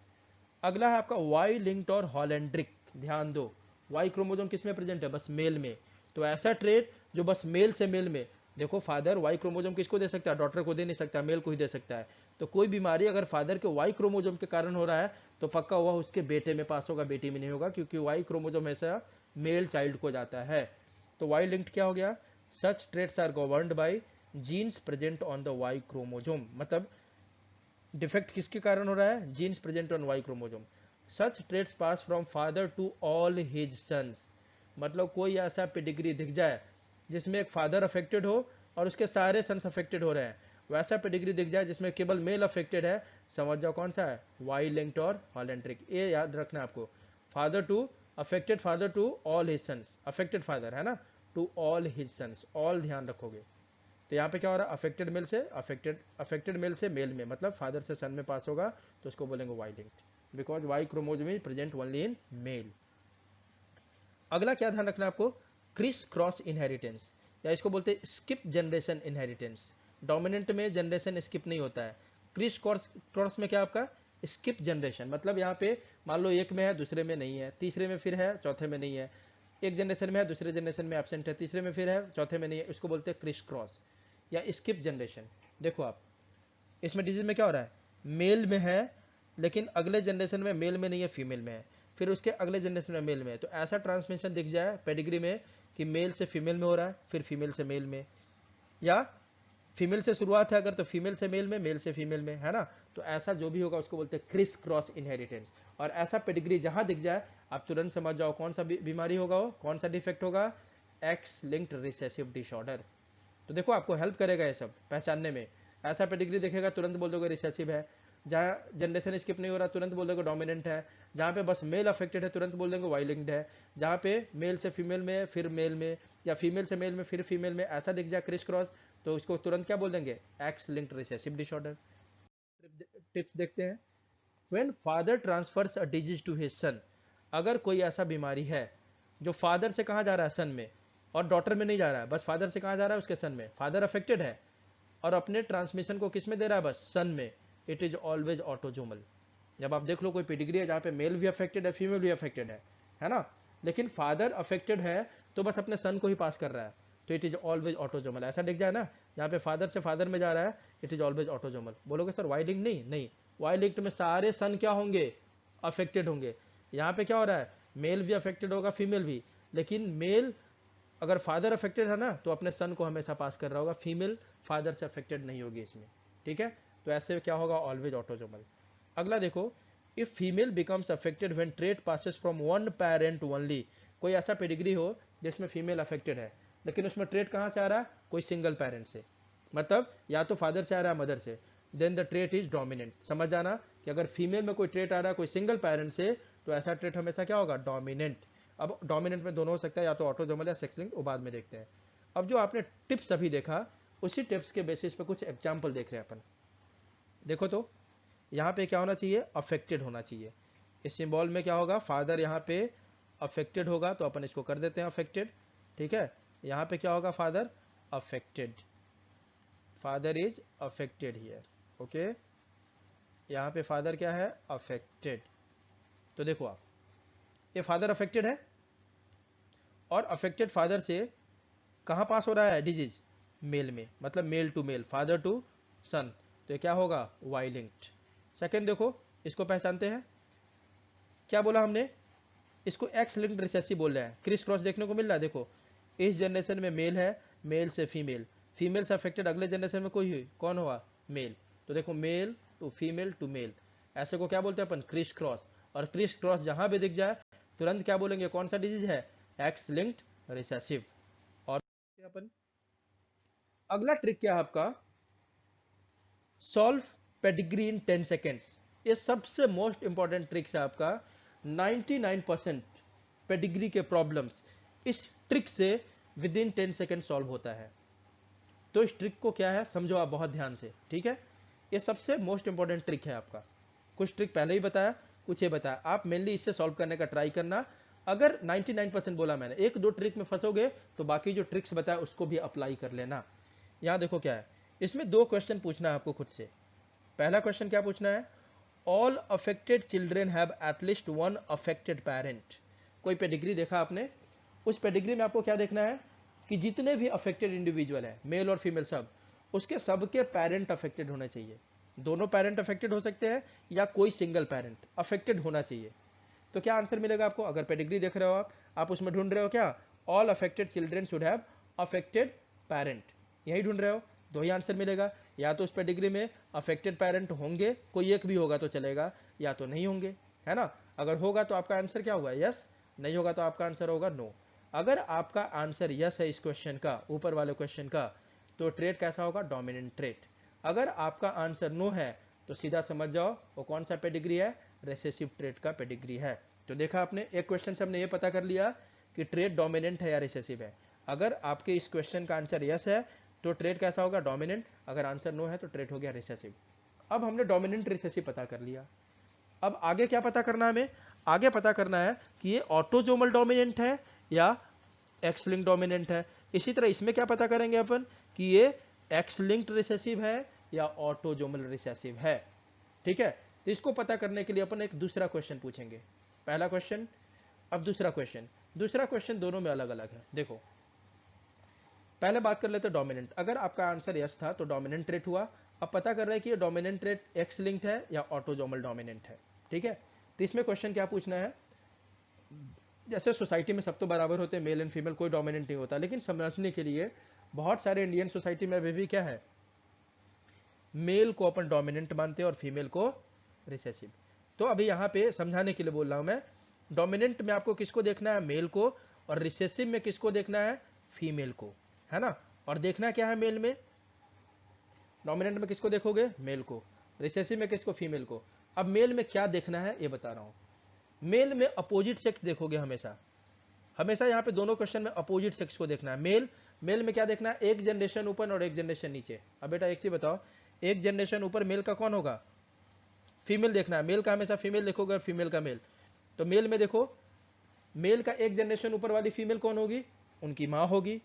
अगला है आपका वाई लिंक्ड और हॉलैंड्रिक। ध्यान दो, वाई क्रोमोसोम किस में प्रेजेंट है, बस मेल में। तो ऐसा ट्रेट जो बस मेल से मेल में, देखो फादर वाई क्रोमोसोम किसको दे सकता है, डॉटर को दे नहीं सकता, मेल को ही दे सकता है। तो कोई बीमारी अगर फादर के वाई क्रोमोसोम के कारण हो रहा है तो पक्का हुआ उसके बेटे में पास होगा, बेटी में नहीं होगा, क्योंकि वाई क्रोमोसोम ऐसा मेल चाइल्ड को जाता है। तो वाई लिंक्ड क्या हो गया, such traits are governed by genes present on the Y chromosome. मतलब डिफेक्ट किसके कारण हो रहा है, genes present on Y chromosome. Such traits pass from father to all his sons. मतलब कोई ऐसा पेडिग्री दिख जाए जिसमें एक फादर अफेक्टेड हो और उसके सारे सन्स अफेक्टेड हो रहे हैं, वैसा पेडिग्री दिख जाए जिसमें केवल मेल अफेक्टेड है, समझ जाओ कौन सा है, वाई लिंक्ड और हॉलैंड्रिक। ये याद रखना आपको, father to affected, father to all his sons, affected father है ना, to all his sons, all ध्यान रखोगे। तो यहाँ पे क्या हो रहा है, अफेक्टेड मेल से अफेक्टेड मेल से मेल में, मतलब फादर से सन में पास होगा, तो उसको बोलेंगे Y linked, because Y chromosome is present only in male. अगला क्या ध्यान रखना है आपको, क्रिस क्रॉस इनहेरिटेंस, या इसको बोलते हैं स्किप जनरेशन इनहेरिटेंस। डोमिनेंट में जनरेशन स्किप नहीं होता है, क्रिस क्रॉस में क्या आपका स्किप जनरेशन, मतलब यहाँ पे मान लो एक में है दूसरे में नहीं है, तीसरे में फिर है चौथे में नहीं है, एक जनरेशन में है दूसरे जनरेशन में एब्सेंट है, तीसरे में फिर है चौथे में नहीं है, इसको बोलते हैं क्रिस क्रॉस या स्किप जनरेशन। देखो आप इसमें डिजीज में क्या हो रहा है, मेल में है लेकिन अगले जनरेशन में मेल में नहीं है, फीमेल में है, फिर उसके अगले जनरेशन में मेल में है। तो ऐसा ट्रांसमिशन दिख जाए पेडिग्री में कि मेल से फीमेल में हो रहा है, फिर फीमेल से मेल में, या फीमेल से शुरुआत है अगर तो फीमेल से मेल में, मेल से फीमेल में, है ना। तो ऐसा जो भी होगा उसको बोलते हैं क्रिस क्रॉस इनहेरिटेंस। और ऐसा पेडिग्री जहां दिख जाए आप तुरंत समझ जाओ कौन सा बीमारी होगा, वो कौन सा डिफेक्ट होगा, एक्स लिंक्ड रिसेसिव डिसऑर्डर। तो देखो आपको हेल्प करेगा ये सब पहचानने में। ऐसा पेडिग्री देखेगा तुरंत बोल दोगे रिसेसिव है, जहाँ जनरेशन स्किप नहीं हो रहा तुरंत बोल दोगे डोमिनेंट है, जहाँ पे बस मेल अफेक्टेड है तुरंत बोल देंगे वाई लिंक्ड है, जहाँ पे मेल से फीमेल में फिर मेल में, या फीमेल से मेल में फिर फीमेल में, ऐसा दिख जाए क्रिस क्रॉस, तो इसको तुरंत क्या बोल देंगे, X linked recessive disorder. Tips देखते हैं। When father transfers a disease to his son, अगर कोई ऐसा बीमारी है जो फादर से कहाँ जा रहा है, सन में, और डॉटर में नहीं जा रहा है, बस फादर से कहाँ जा रहा है, उसके सन में, फादर अफेक्टेड है और अपने ट्रांसमिशन को किस में दे रहा है, बस सन में, इट इज ऑलवेज ऑटोजोमल। जब आप देख लो कोई पेडिग्री है जहाँ पे मेल भी अफेक्टेड है फीमेल भी अफेक्टेड है ना, लेकिन फादर अफेक्टेड है तो बस अपने सन को ही पास कर रहा है, तो इट इज ऑलवेज ऑटोजोमल। ऐसा दिख जाए ना जहाँ पे फादर से फादर में जा रहा है, इट इज ऑलवेज ऑटोजोमल। बोलोगे सर वाई लिंक्ड नहीं, नहीं, वाई लिंक्ड में सारे सन क्या होंगे, अफेक्टेड होंगे। यहाँ पे क्या हो रहा है, मेल भी अफेक्टेड होगा फीमेल भी, लेकिन मेल अगर फादर अफेक्टेड है ना तो अपने सन को हमेशा पास कर रहा होगा, फीमेल फादर से अफेक्टेड नहीं होगी इसमें, ठीक है। तो ऐसे क्या होगा, ऑलवेज ऑटोजोमल। अगला देखो, if female becomes affected when trait passes from one parent only, कोई ऐसा पेडिग्री हो जिसमें फीमेल अफेक्टेड है लेकिन उसमें ट्रेट कहाँ से आ रहा है, कोई सिंगल पेरेंट से, मतलब या तो फादर से आ रहा है मदर से, then the trait is dominant. समझ जाना कि अगर फीमेल में कोई ट्रेट आ रहा है कोई सिंगल पेरेंट से, तो ऐसा ट्रेट हमेशा क्या होगा, डोमिनेंट। अब डोमिनेंट में दोनों हो सकता है, या तो ऑटोजोमल या सेक्स लिंक्ड, वो बाद में देखते हैं। अब जो आपने टिप्स अभी देखा उसी टिप्स के बेसिस पे कुछ एग्जाम्पल देख रहे हैं अपन। देखो तो यहाँ पे क्या होना चाहिए, अफेक्टेड होना चाहिए। इस सिंबल में क्या होगा, फादर यहाँ पे अफेक्टेड होगा तो अपन इसको कर देते हैं अफेक्टेड, ठीक है। यहाँ पे क्या होगा, father affected, father is affected here, okay. यहाँ पे फादर क्या है, अफेक्टेड। तो देखो आप, ये फादर अफेक्टेड है और अफेक्टेड फादर से कहाँ पास हो रहा है डिजीज, मेल में, मतलब male to male, father to son, तो ये क्या होगा, वाई लिंक्ड। सेकेंड देखो, इसको पहचानते हैं, क्या बोला हमने, इसको एक्स लिंक्ड रिसेसिव बोल रहे हैं, क्रिस क्रॉस देखने को मिल रहा है। देखो इस जनरेशन में मेल है, मेल से फीमेल, फीमेल से अफेक्टेड अगले जनरेशन में कोई हुई, कौन हुआ, मेल, तो देखो मेल टू मेल, ऐसे को क्या बोलते हैं अपन, क्रिस क्रॉस। और क्रिस क्रॉस जहां भी दिख जाए तुरंत क्या बोलेंगे, कौन सा डिजीज है, एक्स लिंक्ड रिसेसिव। और अपन अगला ट्रिक क्या है आपका, सॉल्व पेडिग्री इन 10 सेकेंड्स। ये सबसे मोस्ट इंपॉर्टेंट ट्रिक्स है आपका। 99% पेडिग्री के प्रॉब्लम्स इस ट्रिक से विद इन 10 सेकेंड सॉल्व होता है। तो इस ट्रिक को क्या है समझो आप बहुत ध्यान से, ठीक है। ये सबसे मोस्ट इंपॉर्टेंट ट्रिक है आपका। कुछ ट्रिक पहले ही बताया, कुछ ये बताया, आप मेनली इससे सॉल्व करने का ट्राई करना। अगर 99% बोला मैंने, एक दो ट्रिक में फंसोगे तो बाकी जो ट्रिक्स बताया उसको भी अप्लाई कर लेना। यहां देखो क्या है, इसमें दो क्वेश्चन पूछना है आपको खुद से। पहला क्वेश्चन क्या पूछना है, all affected children have at least one affected parent. कोई पेडिग्री देखा आपने, उस पेडिग्री में आपको क्या देखना है कि जितने भी अफेक्टेड इंडिविजुअल है, मेल और फीमेल सब, उसके सबके पेरेंट अफेक्टेड होने चाहिए। दोनों पेरेंट अफेक्टेड हो सकते हैं या कोई सिंगल पेरेंट अफेक्टेड होना चाहिए। तो क्या आंसर मिलेगा आपको, अगर पेडिग्री देख रहे हो आप उसमें ढूंढ रहे हो क्या, all affected children should have affected parent, यही ढूंढ रहे हो, दो ही आंसर मिलेगा। या तो उस पेडिग्री में अफेक्टेड पेरेंट होंगे, कोई एक भी होगा तो चलेगा, या तो नहीं होंगे, है ना। अगर होगा तो आपका आंसर क्या होगा, यस, नहीं होगा तो आपका आंसर होगा नो। अगर आपका आंसर यस है इस क्वेश्चन का, ऊपर वाले क्वेश्चन का, तो ट्रेट कैसा होगा, डोमिनेंट ट्रेट। अगर आपका आंसर नो है तो सीधा समझ जाओ वो कौन सा पेडिग्री है, रेसेसिव ट्रेट का पेडिग्री है। तो देखा आपने, एक क्वेश्चन से हमने ये पता कर लिया कि ट्रेट डोमिनेंट है या रिसेसिव है। अगर आपके इस क्वेश्चन का आंसर यस है तो ट्रेट कैसा होगा, डोमिनेंट। अगर आंसर नो है तो ट्रेट हो गया रिसेसिव। अब हमने डोमिनेंट रिसेसिव पता कर लिया, अब आगे क्या पता करना है हमें, आगे पता करना है कि ये ऑटोजोमल डोमिनेंट है या एक्स लिंक डोमिनेंट है। इसी तरह इसमें क्या पता करेंगे अपन कि ये एक्स लिंक्ड रिसेसिव है या ऑटोजोमल रिसेसिव है। ठीक है, तो इसको पता करने के लिए अपन एक दूसरा क्वेश्चन पूछेंगे। पहला क्वेश्चन, अब दूसरा क्वेश्चन। दूसरा क्वेश्चन दोनों में अलग अलग है। देखो पहले बात कर लेते हैं डोमिनेंट। अगर आपका आंसर यस था तो डोमिनेंट ट्रेट हुआ। अब पता कर रहे हैं कि ये डोमिनेंट ट्रेट एक्स लिंक्ड है या ऑटोजोमल डोमिनेंट है। ठीक है, तो इसमें क्वेश्चन क्या पूछना है, जैसे सोसाइटी में सब तो बराबर होते हैं, मेल एंड फीमेल, कोई डोमिनेंट नहीं होता, लेकिन समझने के लिए बहुत सारे इंडियन सोसाइटी में अभी भी क्या है, मेल को अपन डोमिनेंट मानते हैं और फीमेल को रिसेसिव। तो अभी यहाँ पे समझाने के लिए बोल रहा हूं मैं, डोमिनेंट में आपको किसको देखना है, मेल को, और रिसेसिव में किसको देखना है, फीमेल को, है ना। और देखना क्या है, मेल में, डोमिनेंट में किसको देखोगे, मेल को, रिसेसिव में किसको, फीमेल को। अब मेल में क्या देखना है ये बता रहा हूं। मेल में अपोजिट सेक्स देखोगे हमेशा, हमेशा यहाँ पे दोनों क्वेश्चन में अपोजिट सेक्स को देखना है। मेल में क्या देखना है, एक जनरेशन ऊपर और एक जनरेशन नीचे। अब बेटा एक चीज बताओ, एक जनरेशन ऊपर मेल का कौन होगा, फीमेल देखना है। मेल का हमेशा फीमेल देखोगे और फीमेल का मेल। तो मेल में देखो, मेल का एक जनरेशन ऊपर वाली फीमेल कौन होगी, उनकी माँ होगी,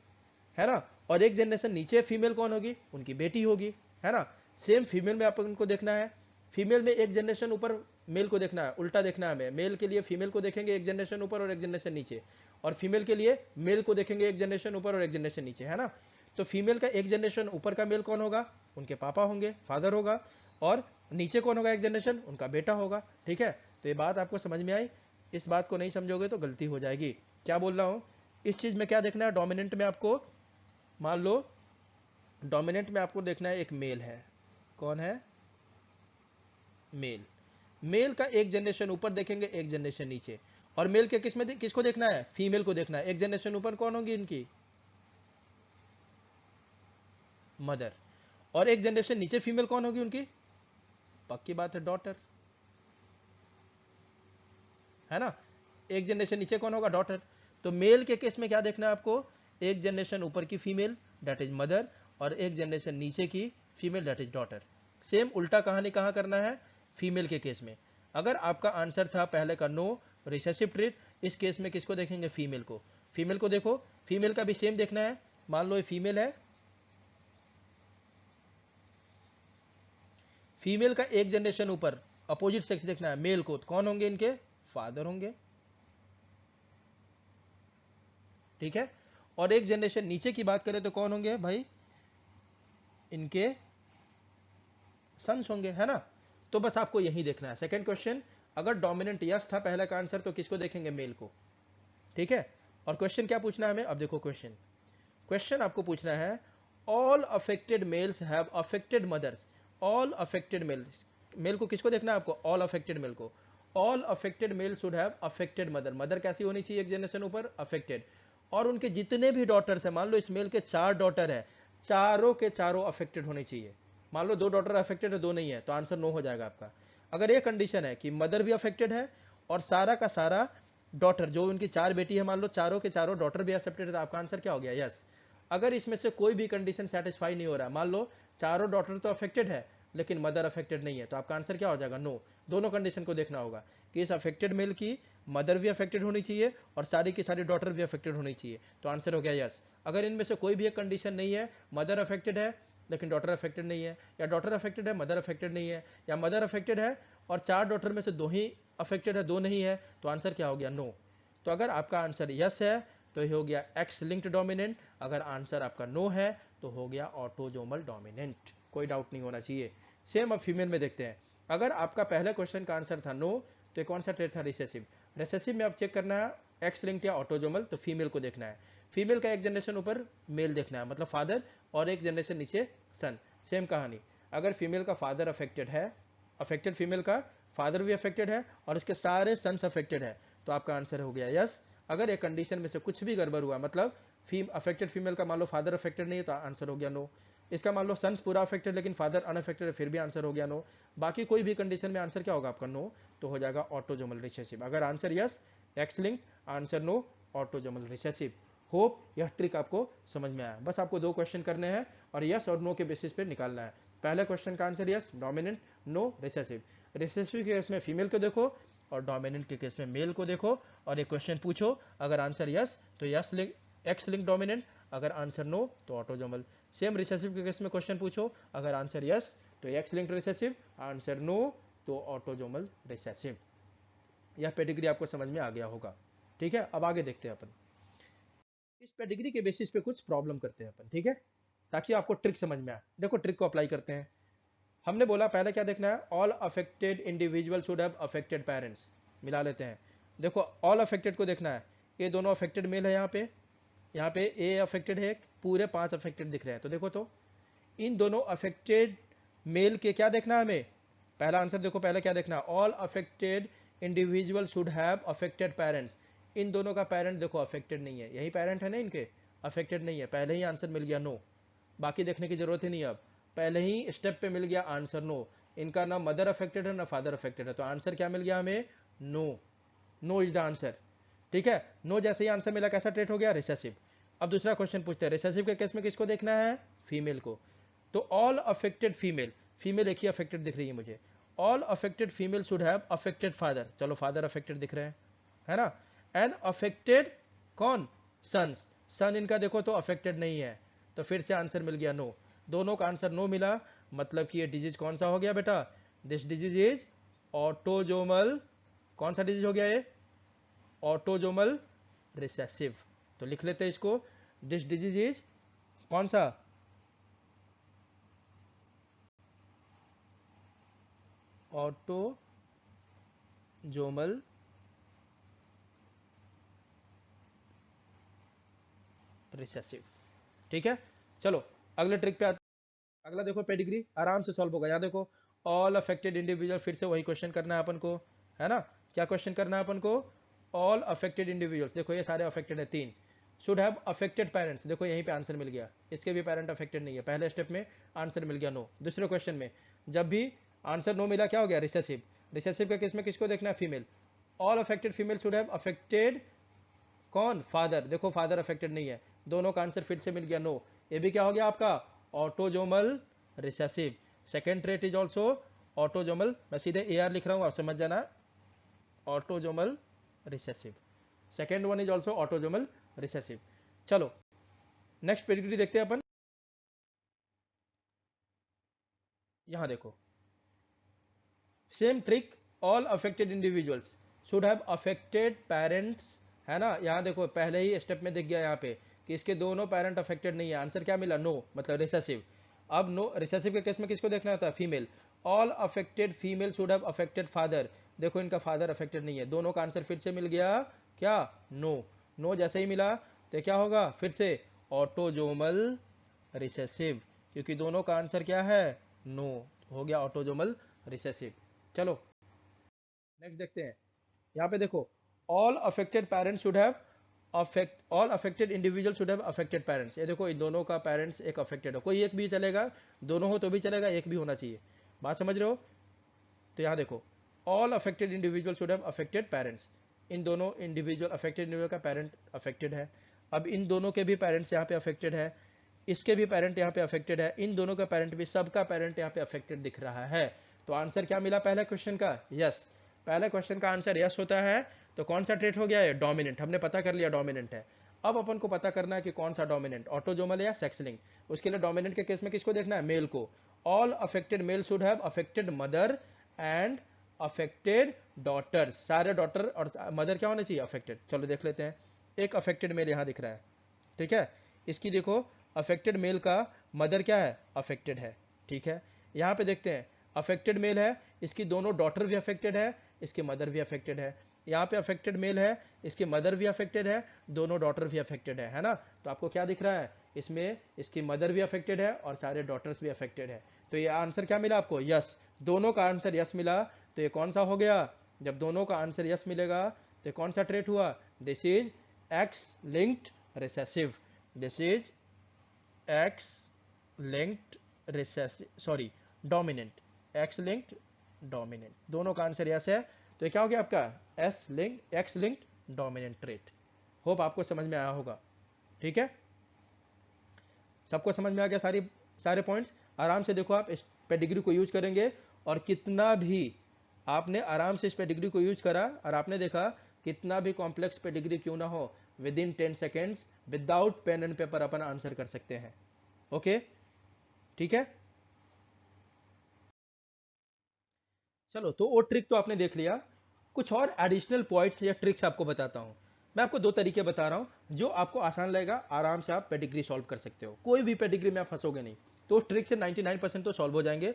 है ना। और एक जनरेशन नीचे फीमेल कौन होगी, उनकी बेटी होगी, है ना। सेम फीमेल में अपन को देखना है, फीमेल में एक जनरेशन ऊपर मेल को देखना है, उल्टा देखना है हमें। मेल के लिए फीमेल को देखेंगे एक जनरेशन ऊपर और एक जनरेशन नीचे, और फीमेल के लिए मेल को देखेंगे एक जनरेशन ऊपर और एक जनरेशन नीचे, है ना। तो फीमेल का एक जनरेशन ऊपर का मेल कौन होगा, उनके पापा होंगे, फादर होगा, और नीचे कौन होगा एक जनरेशन, उनका बेटा होगा। ठीक है, तो ये बात आपको समझ में आई। इस बात को नहीं समझोगे तो गलती हो जाएगी। क्या बोल रहा हूं, इस चीज में क्या देखना है, डोमिनेंट में आपको, मान लो डोमिनेंट में आपको देखना है एक मेल है, कौन है, मेल। मेल का एक जनरेशन ऊपर देखेंगे एक जनरेशन नीचे, और मेल के किसको देखना है, फीमेल को देखना है। एक जनरेशन ऊपर कौन होगी इनकी, मदर, और एक जनरेशन नीचे फीमेल कौन होगी उनकी, पक्की बात है, डॉटर, है ना। एक जनरेशन नीचे कौन होगा, डॉटर। तो मेल के केस में क्या देखना है आपको, एक जनरेशन ऊपर की फीमेल दैट इज मदर, और एक जनरेशन नीचे की female that is daughter. Same उल्टा कहानी कहां करना है, फीमेल के केस में। अगर आपका आंसर था पहले का नो, रिसेसिव ट्रेट, इस केस में किसको देखेंगे, फीमेल को। फीमेल को देखो, फीमेल का भी सेम देखना है। मान लो ये फीमेल है, फीमेल का एक जनरेशन ऊपर अपोजिट सेक्स देखना है, मेल को, तो कौन होंगे इनके, फादर होंगे। ठीक है, और एक जनरेशन नीचे की बात करें तो कौन होंगे भाई, इनके सन्स होंगे, है ना। तो बस आपको यही देखना है। सेकंड क्वेश्चन, अगर डोमिनेंट यस था पहला का आंसर, तो किसको देखेंगे, मेल को। ठीक है, और क्वेश्चन क्या पूछना है हमें, अब देखो क्वेश्चन, क्वेश्चन आपको पूछना है, all affected males have affected mothers. All affected males, male को किसको देखना है आपको, ऑल अफेक्टेड मेल को। All affected male should have affected mother. Mother कैसी होनी चाहिए, एक जनरेशन ऊपर, अफेक्टेड। और उनके जितने भी डॉटर्स है, मान लो इस मेल के 4 डॉटर है, चारों के चारों अफेक्टेड होने चाहिए। मान लो 2 डॉटर अफेक्टेड है, 2 नहीं है, तो आंसर नो हो जाएगा आपका। अगर ये कंडीशन है कि मदर भी अफेक्टेड है और सारा का सारा डॉटर, जो उनकी 4 बेटी है, मान लो चारों के चारों डॉटर भी अफेक्टेड है, तो आपका आंसर क्या हो गया, यस। अगर इसमें से कोई भी कंडीशन सेटिस्फाई नहीं हो रहा, मान लो चारों डॉटर तो अफेक्टेड है लेकिन मदर अफेक्टेड नहीं है, तो आपका आंसर क्या हो जाएगा, नो। दोनों कंडीशन को देखना होगा कि इस अफेक्टेड मेल की मदर भी अफेक्टेड होनी चाहिए और सारी की सारी डॉटर भी अफेक्टेड होनी चाहिए, तो आंसर हो गया यस। अगर इनमें से कोई भी एक कंडीशन नहीं है, मदर अफेक्टेड है लेकिन डॉटर अफेक्टेड नहीं है, या डॉटर अफेक्टेड है मदर अफेक्टेड नहीं है, या मदर अफेक्टेड है और 4 डॉटर में से 2 ही अफेक्टेड है, 2 नहीं है, तो आंसर क्या हो गया, नो। तो अगर आपका आंसर यस है तो ये हो गया एक्स लिंक्ड डोमिनेंट, अगर आंसर आपका नो है तो हो गया ऑटोजोमल डोमिनेंट। कोई डाउट नहीं होना चाहिए। सेम अब फीमेल में देखते हैं। अगर आपका पहले क्वेश्चन का आंसर था नो, तो कौन सा ट्रेट था, रिसेसिव। रिसेसिव में आप चेक करना है एक्स लिंक्ड या ऑटोजोमल, तो फीमेल को देखना है। फीमेल का एक जनरेशन ऊपर मेल देखना है, मतलब फादर, और एक जनरेशन नीचे सन। सेम कहानी, अगर फीमेल का फादर अफेक्टेड है, अफेक्टेड फीमेल का फादर भी अफेक्टेड है और उसके सारे सन्स अफेक्टेड है, तो आपका आंसर हो गया यस। अगर एक कंडीशन में से कुछ भी गड़बड़ हुआ, मतलब अफेक्टेड फीमेल का मान लो फादर अफेक्टेड नहीं है, तो आंसर हो गया नो। इसका मान लो सन्स पूरा अफेक्टेड लेकिन फादर अनअफेक्टेड है, फिर भी आंसर हो गया नो। बाकी कोई भी कंडीशन में आंसर क्या होगा आपका, नो, तो हो जाएगा ऑटोजोमल रिसेसिव। अगर answer yes, X link, answer no, autosomal recessive. Hope यह ट्रिक आपको समझ में आया। बस आपको 2 क्वेश्चन करने हैं और यस और नो के बेसिस पे निकालना है। पहले क्वेश्चन का answer yes, dominant, no, recessive. Recessive के केस में फीमेल को देखो और डोमिनेंट के केस में मेल को देखो और एक क्वेश्चन पूछो। अगर आंसर यस तो यस लिख, एक्स लिंक डोमिनेंट, अगर आंसर नो तो ऑटोजोमल। सेम रिसेसिव के केस में क्वेश्चन पूछो, अगर आंसर यस तो X link recessive, answer no तो ऑटोजोमल रिसेसिव। यह पेडिग्री आपको समझ में आ गया होगा। ठीक है, अब आगे देखते हैं अपन। इस पेडिग्री के बेसिस पे कुछ प्रॉब्लम करते हैं अपन, ठीक है, ताकि आपको ट्रिक समझ में आए। देखो ट्रिक को अप्लाई करते हैं। हमने बोला पहले क्या देखना है, all affected individual should have affected parents. मिला लेते हैं। देखो ऑल अफेक्टेड को देखना है, ये दोनों अफेक्टेड मेल है, यहाँ पे ए अफेक्टेड है, पूरे 5 अफेक्टेड दिख रहे हैं। तो देखो तो इन दोनों अफेक्टेड मेल के क्या देखना है हमें, पहला आंसर देखो, पहले क्या देखना है, all affected individual should have affected parents. इन दोनों का पेरेंट देखो अफेक्टेड नहीं है, यही पेरेंट है ना इनके, अफेक्टेड नहीं है, पहले ही आंसर मिल गया नो, बाकी देखने की जरूरत ही नहीं। अब पहले ही स्टेप पे मिल गया आंसर नो, इनका ना मदर अफेक्टेड है ना फादर अफेक्टेड है, तो आंसर क्या मिल गया हमें, no. No is the answer. ठीक है, नो जैसे ही आंसर मिला कैसा ट्रेट हो गया, रिसेसिव। अब दूसरा क्वेश्चन पूछते हैं, रिसेसिव के केस में किसको देखना है, फीमेल को। तो ऑल अफेक्टेड फीमेल, फीमेल एक ही अफेक्टेड दिख रही है मुझे, all affected female should have affected father, चलो फादर अफेक्टेड दिख रहे हैं, है ना। एंड अफेक्टेड कौन, सन्स, सन इनका देखो तो अफेक्टेड नहीं है, तो फिर से आंसर मिल गया नो। दोनों का आंसर नो मिला, मतलब कि ये डिजीज कौन सा हो गया बेटा, दिस डिजीज इज ऑटोजोमल, कौन सा डिजीज हो गया ये, ऑटोजोमल रिसेसिव। तो लिख लेते हैं इसको, दिस डिजीज इज कौन सा, ऑटोजोमल रिसेसिव। ठीक है, चलो अगले ट्रिक पे आते। अगला देखो पेडिग्री आराम से सॉल्व होगा। यहाँ देखो ऑल अफेक्टेड इंडिविजुअल, फिर से वही क्वेश्चन करना है अपन को, है ना। क्या क्वेश्चन करना है अपन को, ऑल अफेक्टेड इंडिविजुअल्स, देखो ये सारे अफेक्टेड है, 3 शुड हैव अफेक्टेड पेरेंट्स, देखो यहीं पे आंसर मिल गया, इसके भी पेरेंट अफेक्टेड नहीं है, पहले स्टेप में आंसर मिल गया नो। दूसरे क्वेश्चन में जब भी आंसर नो मिला क्या हो गया, रिसेसिव। रिसेसिव के केस में किसको देखना है, female, all affected female should have affected कौन, फादर, देखो फादर अफेक्टेड नहीं है, दोनों का आंसर फिर से मिल गया नो। ये भी क्या हो गया आपका, autosomal recessive. Second trait is also autosomal, मैं सीधे ए आर लिख रहा हूं, आप समझ जाना, autosomal recessive. Second one is also autosomal recessive. चलो नेक्स्ट पेडिग्री देखते हैं अपन। यहां देखो same trick, all affected individuals should have affected parents, है ना। यहां देखो पहले ही स्टेप में दिख गया यहाँ पे कि इसके दोनों पेरेंट अफेक्टेड नहीं है, आंसर क्या मिला, नो, मतलब रिसेसिव। अब नो, रिसेसिव के केस में किसको देखना होता है, female, all affected female should have affected father, देखो इनका फादर अफेक्टेड नहीं है, दोनों का आंसर फिर से मिल गया क्या, नो। नो जैसे ही मिला तो क्या होगा, फिर से ऑटोजोमल रिसेसिव, क्योंकि दोनों का आंसर क्या है, नो, हो गया ऑटोजोमल रिसेसिव। चलो नेक्स्ट देखते हैं। यहाँ पे देखो all affected parents should have affect, all affected individual should have affected parents, ये देखो इन दोनों का पेरेंट्स एक अफेक्टेड हो, कोई एक भी चलेगा, दोनों हो तो भी चलेगा, एक भी होना चाहिए, बात समझ रहे हो। तो यहाँ देखो all affected individual should have affected parents, इन दोनों इंडिविजुअल अफेक्टेड इंडिविजुअल का पेरेंट अफेक्टेड है, अब इन दोनों के भी पेरेंट्स यहाँ पे अफेक्टेड है, इसके भी पेरेंट यहाँ पे अफेक्टेड है, इन दोनों का पेरेंट भी, सबका पेरेंट यहाँ पे अफेक्टेड दिख रहा है। तो आंसर क्या मिला पहले क्वेश्चन का, यस। पहले क्वेश्चन का आंसर यस होता है, तो कौन सा ट्रेट हो गया है, डोमिनेंट, हमने पता कर लिया डोमिनेंट है। अब अपन को पता करना है कि कौन सा डोमिनेंट, ऑटोजोमल या सेक्स लिंक। उसके लिए डोमिनेंट के केस में किसको देखना है, मेल को, all affected male should have affected mother and affected daughters, सारे डॉटर और मदर क्या होने चाहिए, अफेक्टेड। चलो देख लेते हैं, एक अफेक्टेड मेल यहाँ दिख रहा है, ठीक है, इसकी देखो अफेक्टेड मेल का मदर क्या है, अफेक्टेड है, ठीक है। यहाँ पे देखते हैं अफेक्टेड मेल है, इसकी दोनों डॉटर भी अफेक्टेड है, इसके मदर भी अफेक्टेड है। यहाँ पे अफेक्टेड मेल है, इसकी मदर भी अफेक्टेड है, दोनों डॉटर भी अफेक्टेड है ना। तो आपको क्या दिख रहा है, इसमें इसकी मदर भी अफेक्टेड है और सारे डॉटर्स भी अफेक्टेड है, तो ये आंसर क्या मिला आपको, यस। दोनों का आंसर यस मिला, तो ये कौन सा हो गया, जब दोनों का आंसर यस मिलेगा तो कौन सा ट्रेट हुआ, this is X linked recessive, this is X linked recessive, sorry dominant, x linked dominant, दोनों का आंसर यस है, तो क्या हो गया आपका S linked, x linked dominant trait. Hope आपको समझ में आया होगा, ठीक है, सबको समझ में आ गया, सारे पॉइंट्स। आराम से देखो आप इस पेडिग्री को यूज करेंगे, और कितना भी आपने आराम से इस पेडिग्री को यूज करा और आपने देखा कितना भी कॉम्प्लेक्स पेडिग्री क्यों ना हो, within 10 seconds without pen and paper अपन आंसर कर सकते हैं। ओके, ठीक है। चलो, तो वो ट्रिक तो आपने देख लिया। कुछ और एडिशनल पॉइंट्स या ट्रिक्स आपको बताता हूं। मैं आपको दो तरीके बता रहा हूं जो आपको आसान लगेगा, आराम से आप पेडिग्री सॉल्व कर सकते हो, कोई भी पेडिग्री में आप फंसोगे नहीं। तो उस ट्रिक से 99% तो सॉल्व हो जाएंगे।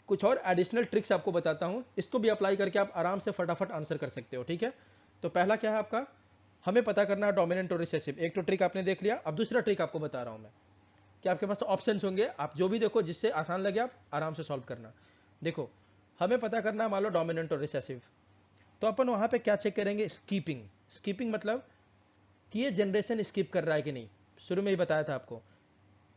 कुछ और एडिशनल ट्रिक्स आपको बताता हूं, इसको भी अप्लाई करके आप आराम से फटाफट आंसर कर सकते हो, ठीक है। तो पहला क्या है आपका, हमें पता करना है डोमिनेंट और रिसेसिव। एक तो ट्रिक आपने देख लिया, अब दूसरा ट्रिक आपको बता रहा हूं मैं कि आपके पास ऑप्शंस होंगे, आप जो भी देखो जिससे आसान लगे आप आराम से सॉल्व करना। देखो, हमें पता करना है मान लो डोमिनेंट और रिसेसिव, तो अपन वहां पे क्या चेक करेंगे, स्कीपिंग। स्कीपिंग मतलब कि ये जनरेशन स्किप कर रहा है कि नहीं। शुरू में ही बताया था आपको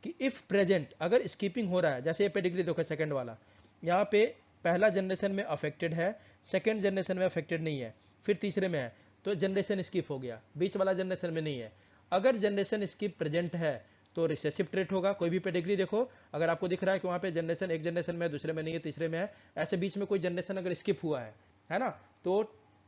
कि इफ प्रेजेंट अगर स्कीपिंग हो रहा है, जैसे ये पेडिग्री देखो सेकंड वाला, यहाँ पे पहला जनरेशन में अफेक्टेड है, सेकंड जनरेशन में अफेक्टेड नहीं है, फिर तीसरे में है, तो जनरेशन स्किप हो गया, बीच वाला जनरेशन में नहीं है। अगर जनरेशन स्किप प्रेजेंट है तो रिसेसिव ट्रेट होगा। कोई भी पेडिग्री देखो, अगर आपको दिख रहा है कि वहां पे जनरेशन एक जनरेशन में है, दूसरे में नहीं है, तीसरे में है, ऐसे बीच में कोई जनरेशन अगर स्किप हुआ है ना, तो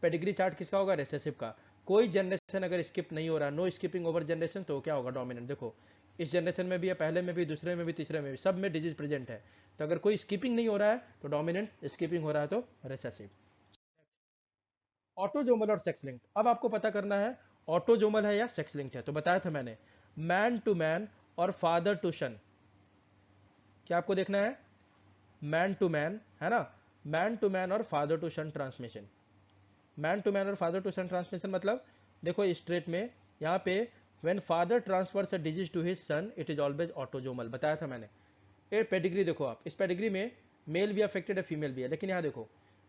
पेडिग्री चार्ट किसका होगा, रिसेसिव का। कोई जनरेशन अगर स्किप नहीं हो रहा, नो स्किपिंग ओवर जनरेशन, तो क्या होगा, डोमिनेंट। देखो, इस जनरेशन में भी है, पहले में भी, दूसरे में भी, तीसरे में भी, सब में डिजीज प्रेजेंट है। तो अगर कोई स्किपिंग नहीं हो रहा है तो डोमिनेंट, स्किपिंग हो रहा है तो रिसेसिव। ऑटोजोमल और सेक्स लिंक्ड, अब आपको पता करना है ऑटोजोमल है या सेक्स लिंक्ड है। तो बताया था मैंने, मैन टू मैन और फादर टू सन। क्या आपको देखना है, मैन टू मैन है ना, मैन टू मैन और father to son transmission. Man to man और फादर टू सन ट्रांसमिशन मतलब, देखो इस ट्रेट में यहाँ पे when father transfers a disease to his son it is always autosomal, बताया था मैंने। ये पेडिग्री देखो आप, इस पेडिग्री में मेल भी अफेक्टेड है, फीमेल भी है, लेकिन यहाँ देखो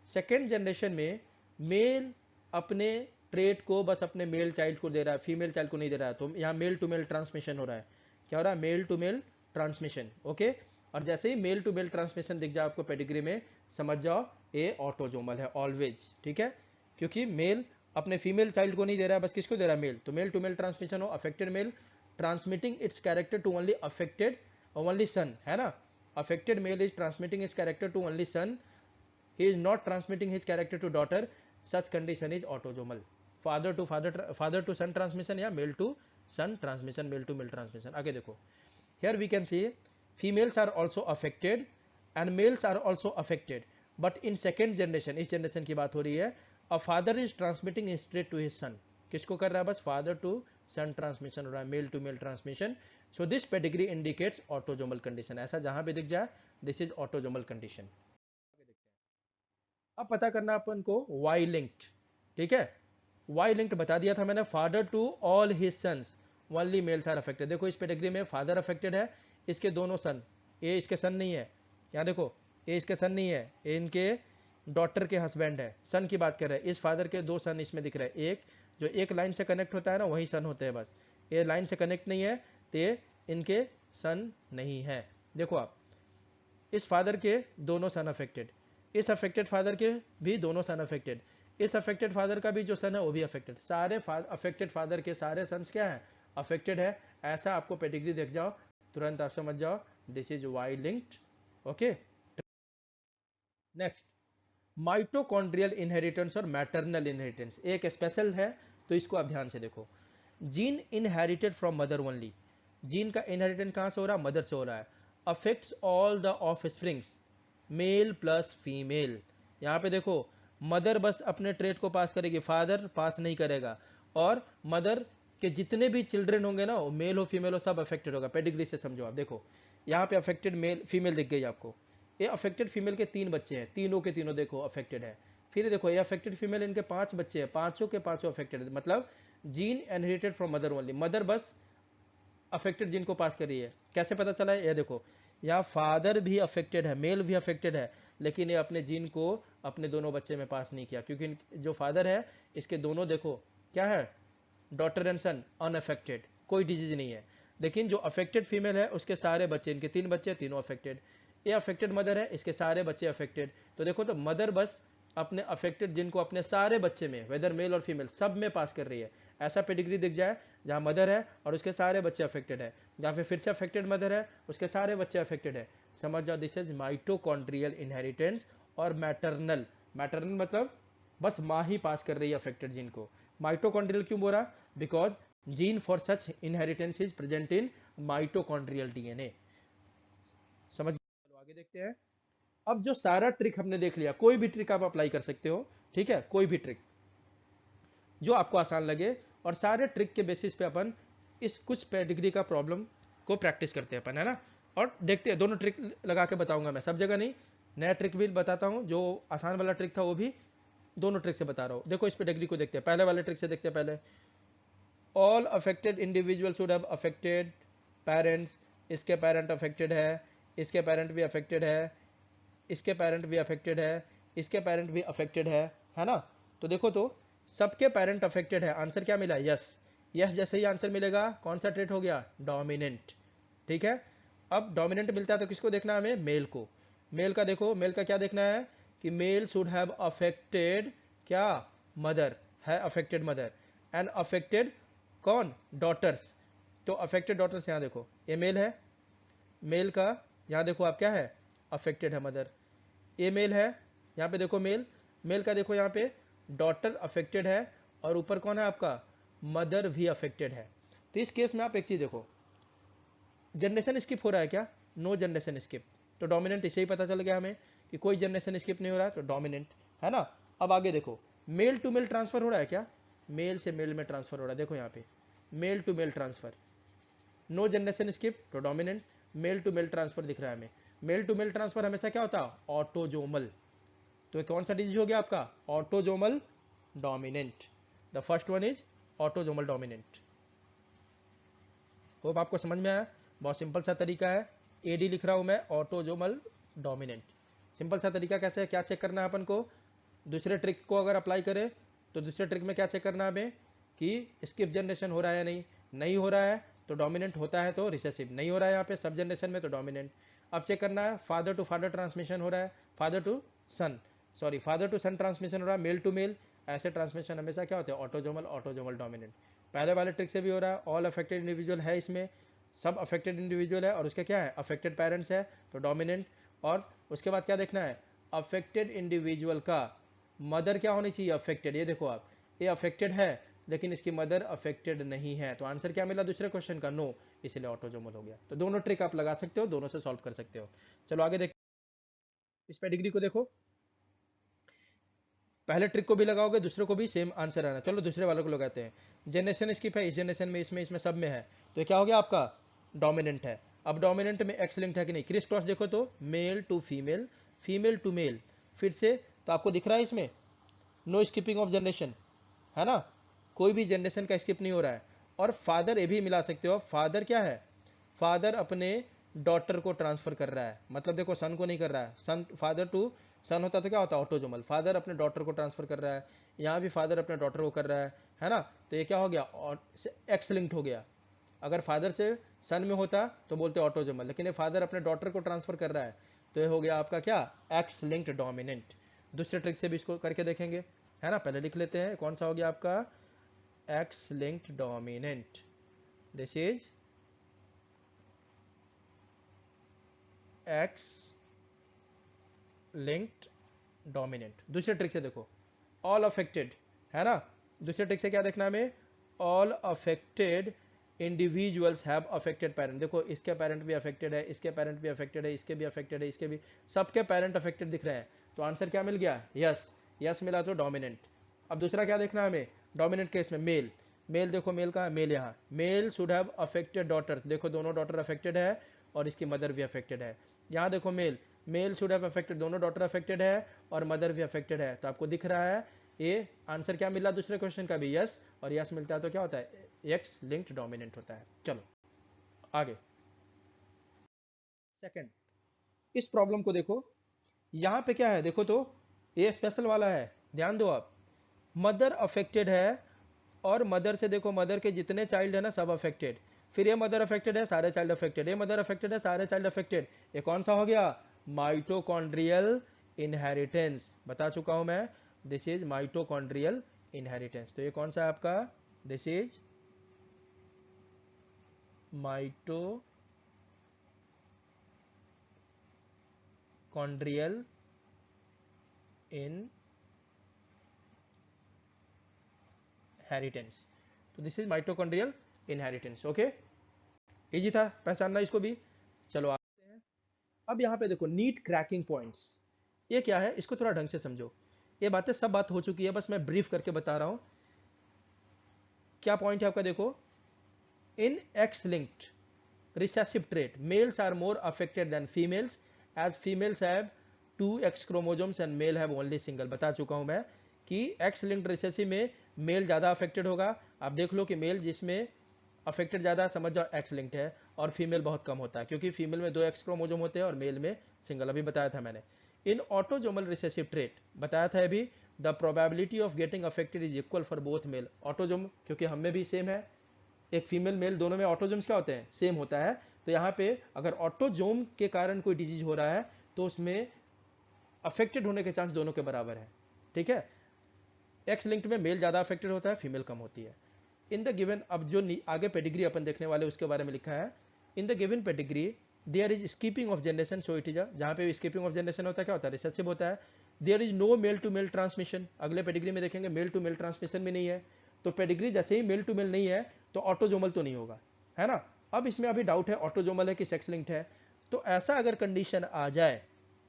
सेकेंड जनरेशन में मेल अपने ट्रेट को बस अपने मेल चाइल्ड को दे रहा है, फीमेल चाइल्ड को नहीं दे रहा है। तो यहाँ मेल टू मेल ट्रांसमिशन हो रहा है। क्या हो रहा है, male to male transmission. Okay, और जैसे ही मेल टू मेल ट्रांसमिशन दिख जाए आपको पेडिग्री में, समझ जाओ ये ऑटोजोमल है ऑलवेज, ठीक है। क्योंकि मेल अपने फीमेल चाइल्ड को नहीं दे रहा है, बस किसको दे रहा है, मेल। तो मेल टू मेल ट्रांसमिशन हो, affected male transmitting its character to only affected only son, है ना। Affected male is transmitting is character to only son, he is not transmitting his character to daughter, such condition is autosomal। father to son transmission या male to son transmission, male to male transmission। आगे देखो, here we can see females are also affected and males are also affected, but in second generation, इस generation की बात हो रही है, a father is transmitting straight to his son। किसको कर रहा है, बस father to son transmission हो रहा है, male to male transmission। so this pedigree indicates autosomal condition। ऐसा जहां भी दिख जाए, this is autosomal condition। अब पता करना अपन को वाई लिंक्ड, ठीक है। वाई लिंक्ड बता दिया था मैंने, father to all his sons only males are affected. देखो इस पेडिग्री में फादर अफेक्टेड है, इसके दोनों सन, ये इसके सन नहीं है, यहाँ देखो ये इसके सन नहीं है, ये इनके डॉटर के हस्बैंड है, सन की बात कर रहे हैं। इस फादर के दो सन इसमें दिख रहे हैं, एक जो एक लाइन से कनेक्ट होता है ना वही सन होते हैं, बस ये लाइन से कनेक्ट नहीं है तो ये इनके सन नहीं है। देखो आप, इस फादर के दोनों सन अफेक्टेड, इस अफेक्टेड फादर के भी दोनों सन अफेक्टेड, इस अफेक्टेड फादर का भी जो सन है वो भी अफेक्टेड, सारे अफेक्टेड फादर के सारे सन्स क्या है, अफेक्टेड है। ऐसा आपको पेडिग्री देख जाओ, तुरंत आप समझ जाओ this is Y linked. Okay, next, mitochondrial inheritance और मैटरनल इनहेरिटेंस एक स्पेशल है, तो इसको आप ध्यान से देखो। Gene inherited from mother only, gene का इनहेरिटेंस कहां से हो रहा है, मदर से हो रहा है। Affects all the offsprings, male plus female. यहां पे देखो मदर बस अपने ट्रेट को पास करेगी, फादर पास नहीं करेगा, और मदर के जितने भी चिल्ड्रन होंगे ना, मेल हो फीमेल हो, सब अफेक्टेड होगा। पेडिग्री से समझो आप, देखो यहाँ पे अफेक्टेड मेल फीमेल दिख गई आपको, ये अफेक्टेड फीमेल के 3 बच्चे हैं, तीनों के तीनों देखो अफेक्टेड है। फिर देखो ये अफेक्टेड फीमेल, इनके 5 बच्चे हैं, पांचों के पांचों अफेक्टेड है। मतलब gene inherited from mother only, mother बस अफेक्टेड जीन को पास कर रही है। कैसे पता चला है, ये देखो यहाँ फादर भी अफेक्टेड है, मेल भी अफेक्टेड है, लेकिन ये अपने जीन को अपने दोनों बच्चे में पास नहीं किया, क्योंकि जो फादर है इसके दोनों देखो क्या है, डॉटर एंड सन अनअफेक्टेड, कोई डिजीज नहीं है। लेकिन जो अफेक्टेड फीमेल है उसके सारे बच्चे, इनके 3 बच्चे तीनों अफेक्टेड। ये अफेक्टेड मदर है, इसके सारे बच्चे अफेक्टेड। तो देखो, तो मदर बस अपने अफेक्टेड जिनको अपने सारे बच्चे में, वेदर मेल और फीमेल, सब में पास कर रही है। ऐसा पेडिग्री दिख जाए जहां मदर है और उसके सारे बच्चे अफेक्टेड है, जहां फिर से अफेक्टेड मदर है, उसके सारे बच्चे अफेक्टेड है, समझ जाओ दिस इज माइटोकॉन्ड्रियल इनहेरिटेंस। और मैटरनल, मैटरनल मतलब बस माँ ही पास कर रही है अफेक्टेड जीन को। माइटोकॉन्ड्रियल क्यों बोला, because gene for such inheritance is present in mitochondrial DNA. समझ गए? चलो आगे देखते हैं। अब जो सारा ट्रिक हमने देख लिया, कोई भी ट्रिक आप अप्लाई कर सकते हो, ठीक है, कोई भी ट्रिक जो आपको आसान लगे, और सारे ट्रिक के बेसिस पे अपन इस कुछ पेडिग्री का प्रॉब्लम को प्रैक्टिस करते हैं अपन, है ना, और देखते हैं। दोनों ट्रिक लगा के बताऊंगा मैं, सब जगह नहीं, नया ट्रिक भी बताता हूं, जो आसान वाला ट्रिक था वो भी दोनों ट्रिक से बता रहा हूं। देखो इस पेडिग्री को देखते हैं, पहले वाले ट्रिक से देखते हैं पहले। All affected individual should have affected parents, इसके पेरेंट अफेक्टेड है, इसके पेरेंट भी अफेक्टेड है, इसके पेरेंट भी अफेक्टेड है, इसके पेरेंट भी अफेक्टेड है ना। तो देखो तो सबके पेरेंट अफेक्टेड है, आंसर क्या मिला? यस। यस जैसे ही आंसर मिलेगा कौन सा ट्रेट हो गया? डोमिनेंट। ठीक है, अब डोमिनेंट मिलता है तो किसको देखना है हमें? मेल को। मेल का देखो, मेल का क्या देखना है कि मेल शुड हैव अफेक्टेड क्या? मदर, है अफेक्टेड मदर, एंड अफेक्टेड कौन? डॉटर्स। तो अफेक्टेड डॉटर्स यहां देखो, ये मेल है, मेल का यहां देखो आप क्या है? अफेक्टेड है मदर। ये मेल है, यहाँ पे देखो मेल, मेल का देखो यहाँ पे डॉटर अफेक्टेड है, और ऊपर कौन है आपका? मदर भी अफेक्टेड है। तो इस केस में आप एक चीज देखो, जनरेशन स्किप हो रहा है क्या? No generation skip. तो डोमिनेंट इससे ही पता चल गया हमें कि कोई जनरेशन स्किप नहीं हो रहा है, तो डोमिनेंट है ना। अब आगे देखो, मेल टू मेल ट्रांसफर हो रहा है क्या? मेल से मेल में ट्रांसफर हो रहा है, देखो यहाँ पे male to male transfer, no generation skip, तो dominant. Male to male transfer दिख रहा है हमें, मेल टू मेल ट्रांसफर हमेशा क्या होता है? ऑटोजोमल। तो कौन सा डिजीज हो गया आपका? Autosomal dominant. The first one is autosomal dominant. Hope आपको समझ में आया, बहुत सिंपल सा तरीका है। एडी लिख रहा हूं मैं, ऑटोजोमल डोमिनेंट। सिंपल सा तरीका कैसे है, क्या चेक करना है अपन को? दूसरे ट्रिक को अगर अप्लाई करें तो दूसरे ट्रिक में क्या चेक करना है हमें कि स्किप जनरेशन हो रहा है या नहीं। नहीं हो रहा है तो डोमिनेंट, होता है तो रिसेसिव। नहीं हो रहा है यहाँ पे सब जनरेशन में तो डोमिनेंट। अब चेक करना है फादर टू फादर ट्रांसमिशन हो रहा है, father to son, sorry father to son transmission हो रहा है, मेल टू मेल। ऐसे ट्रांसमिशन हमेशा क्या होते हैं? Autosomal, autosomal dominant. पहले वाले ट्रिक से भी हो रहा है, ऑल अफेक्टेड इंडिविजुअल है इसमें, सब अफेक्टेड इंडिविजुअल है, और उसके क्या है? अफेक्टेड पेरेंट्स है, तो डोमिनेंट। और उसके बाद क्या देखना है? अफेक्टेड इंडिविजुअल का मदर क्या होनी चाहिए? अफेक्टेड। ये देखो आप, ये अफेक्टेड है लेकिन इसकी मदर अफेक्टेड नहीं है, तो आंसर क्या मिला दूसरे क्वेश्चन का? नो, इसलिए ऑटोजोमल हो गया। तो दोनों ट्रिक आप लगा सकते हो, दोनों से सॉल्व कर सकते हो। चलो आगे देख, इस पेडिग्री को देखो, पहले ट्रिक को भी लगाओगे दूसरे को भी सेम आंसर आना। चलो दूसरे वालों को लगाते हैं। जनरेशन स्किप है, इस जनरेशन में, इसमें, इसमें सब में है, तो क्या हो गया आपका? डोमिनेंट है। अब डोमिनेंट में एक्स लिंक्ड है कि नहीं? क्रिस क्रॉस देखो तो male to female, female to male, फिर से, तो आपको दिख रहा है इसमें नो स्किपिंग ऑफ जनरेशन, है ना, कोई भी जनरेशन का स्किप नहीं हो रहा है। और फादर ये भी मिला सकते हो, फादर क्या है? फादर अपने डॉटर को ट्रांसफर कर रहा है, मतलब देखो सन को नहीं कर रहा है, सन फादर टू सन होता तो क्या होता? ऑटोजोमल। फादर अपने डॉटर को ट्रांसफर कर रहा है, यहाँ भी फादर अपने डॉटर को कर रहा है ना। तो ये क्या हो गया? एक्स लिंक्ड हो गया। अगर फादर से सन में होता तो बोलते ऑटोजोमल, लेकिन ये फादर अपने डॉटर को ट्रांसफर कर रहा है, तो ये हो गया आपका क्या? X linked dominant. दूसरे ट्रिक से भी इसको करके देखेंगे, है ना। पहले लिख लेते हैं कौन सा हो गया आपका? X linked dominant. This is X linked dominant. दूसरे ट्रिक से देखो, ऑल अफेक्टेड, है ना। दूसरे ट्रिक से क्या देखना है हमें? All affected individuals have affected parent. देखो इसके पेरेंट भी अफेक्टेड है, इसके पेरेंट भी अफेक्टेड है, इसके भी अफेक्टेड है, इसके भी, सबके पेरेंट अफेक्टेड दिख रहे हैं, तो आंसर क्या मिल गया? यस। यस मिला तो डोमिनेंट। अब दूसरा क्या देखना है हमें? डोमिनेंट केस में मेल, मेल देखो, मेल का मेल यहाँ, male should have affected daughter, देखो दोनों डॉटर अफेक्टेड है और इसकी मदर भी अफेक्टेड है। यहाँ देखो male, male should have affected, दोनों डॉटर अफेक्टेड है और मदर भी अफेक्टेड है, तो आपको दिख रहा है ये आंसर क्या मिला दूसरे क्वेश्चन का भी? यस। और यस मिलता है तो क्या होता है? एक्स लिंक्ड डोमिनेंट होता है। चलो आगे, सेकंड, इस प्रॉब्लम को देखो, यहां पे क्या है देखो तो, ये स्पेशल वाला है, ध्यान दो आप। मदर अफेक्टेड है, और मदर से देखो, मदर के जितने चाइल्ड है ना सब अफेक्टेड, फिर ये मदर अफेक्टेड है, सारे चाइल्ड अफेक्टेड, ये मदर अफेक्टेड है, सारे चाइल्ड अफेक्टेड। ये कौन सा हो गया? Mitochondrial inheritance. बता चुका हूं मैं, दिस इज माइटोकॉन्ड्रियल इनहेरिटेंस। तो ये कौन सा है आपका? This is mitochondrial inheritance. तो this is mitochondrial inheritance. Okay, easy था पहचानना इसको भी। चलो आते हैं। अब यहाँ पे देखो नीट क्रैकिंग पॉइंट्स, ये क्या है इसको थोड़ा ढंग से समझो। ये बातें सब बात हो चुकी है, बस मैं ब्रीफ करके बता रहा हूं। क्या पॉइंट है आपका, देखो in X linked recessive trait, males are more affected than females as females have 2x chromosomes and male have only single। बता चुका हूं मैं कि x linked recessive में मेल ज्यादा अफेक्टेड होगा। आप देख लो कि मेल जिसमें अफेक्टेड ज्यादा, समझ जाओ x लिंक्ड है, और फीमेल बहुत कम होता है क्योंकि फीमेल में 2x क्रोमोसोम होते हैं और मेल में सिंगल, अभी बताया था मैंने। इन ऑटोजोमल रिसेसिव ट्रेट बताया था अभी, the probability of getting affected is equal for both male autosome, क्योंकि हम में भी सेम है, एक फीमेल मेल दोनों में ऑटोजोम्स क्या होते हैं, सेम होता है। तो यहाँ पे अगर ऑटोजोम के कारण कोई डिजीज हो रहा है तो उसमें अफेक्टेड होने के चांस दोनों के बराबर है। ठीक है, एक्स लिंक्ड में मेल ज्यादा अफेक्टेड होता है, फीमेल कम होती है। इन द गिवन, अब जो आगे पेडिग्री अपन देखने वाले उसके बारे में लिखा है, in the given pedigree there is skipping of generation, so it is, जहां पे स्कीपिंग ऑफ जनरेशन होता है क्या होता है, रिसेसिव होता है। There is no male to male transmission, अगले पेडिग्री में देखेंगे मेल टू मेल ट्रांसमिशन भी नहीं है। तो पेडिग्री जैसे ही मेल टू मेल नहीं है तो ऑटोजोमल तो नहीं होगा, है ना। अब इसमें अभी डाउट है ऑटोजोमल है कि सेक्स लिंक्ड है। तो ऐसा अगर कंडीशन आ जाए,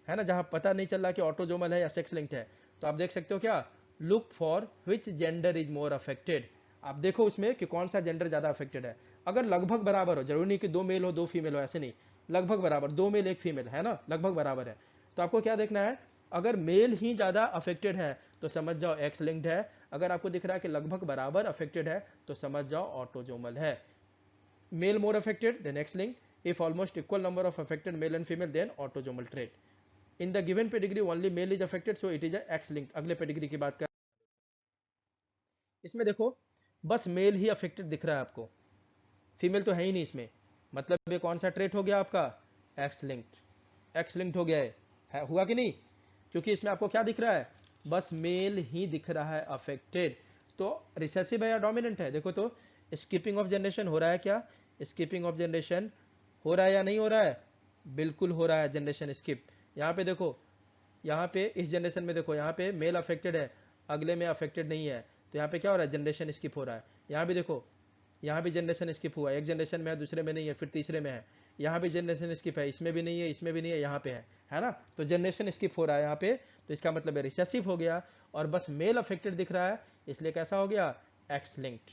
है ना, जहां पता नहीं चल रहा कि ऑटोजोमल है या सेक्स लिंक्ड है, तो आप देख सकते हो क्या, look for which gender is more affected. आप देखो उसमें कि कौन सा जेंडर ज्यादा अफेक्टेड है। अगर लगभग बराबर हो, जरूरी नहीं कि 2 मेल हो 2 फीमेल हो, ऐसे नहीं, लगभग बराबर, 2 मेल 1 फीमेल, है ना, लगभग बराबर है, तो आपको क्या देखना है, अगर मेल ही ज्यादा अफेक्टेड है तो समझ जाओ एक्स लिंक्ड है। अगर आपको दिख रहा है कि लगभग बराबर अफेक्टेड है तो समझ जाओ ऑटोजोमल है। Male more affected than X linked, if almost equal number of affected male and female then autosomal trait. In the given pedigree only male is affected so it is X linked. अगले pedigree की बात कर, इसमें देखो बस mail ही affected दिख रहा है आपको, फीमेल तो है ही नहीं इसमें, मतलब ये कौन सा ट्रेट हो गया आपका, एक्स लिंक्ड। एक्स लिंक्ड हो गया है, हुआ कि नहीं, क्योंकि इसमें आपको क्या दिख रहा है, बस मेल ही दिख रहा है अफेक्टेड। तो रिसेसिव है या डोमिनेंट है, देखो तो स्किपिंग ऑफ जनरेशन हो रहा है क्या, स्किपिंग ऑफ जनरेशन हो रहा है या नहीं हो रहा है, बिल्कुल हो रहा है जनरेशन स्किप। यहाँ पे देखो, यहाँ पे इस जनरेशन में देखो, यहाँ पे मेल अफेक्टेड है, अगले में अफेक्टेड नहीं है, तो यहाँ पे क्या हो रहा है, जनरेशन स्किप हो रहा है। यहाँ भी देखो, यहाँ भी जनरेशन स्किप हुआ, एक जनरेशन में है दूसरे में नहीं है, फिर तीसरे में है, यहाँ भी जनरेशन स्किप है, इसमें भी नहीं है इसमें भी नहीं है, यहाँ पे है ना। तो जनरेशन स्किप हो रहा है यहाँ पे, तो इसका मतलब है रिसेसिव हो गया, और बस मेल अफेक्टेड दिख रहा है, इसलिए कैसा हो गया, एक्स लिंक्ड।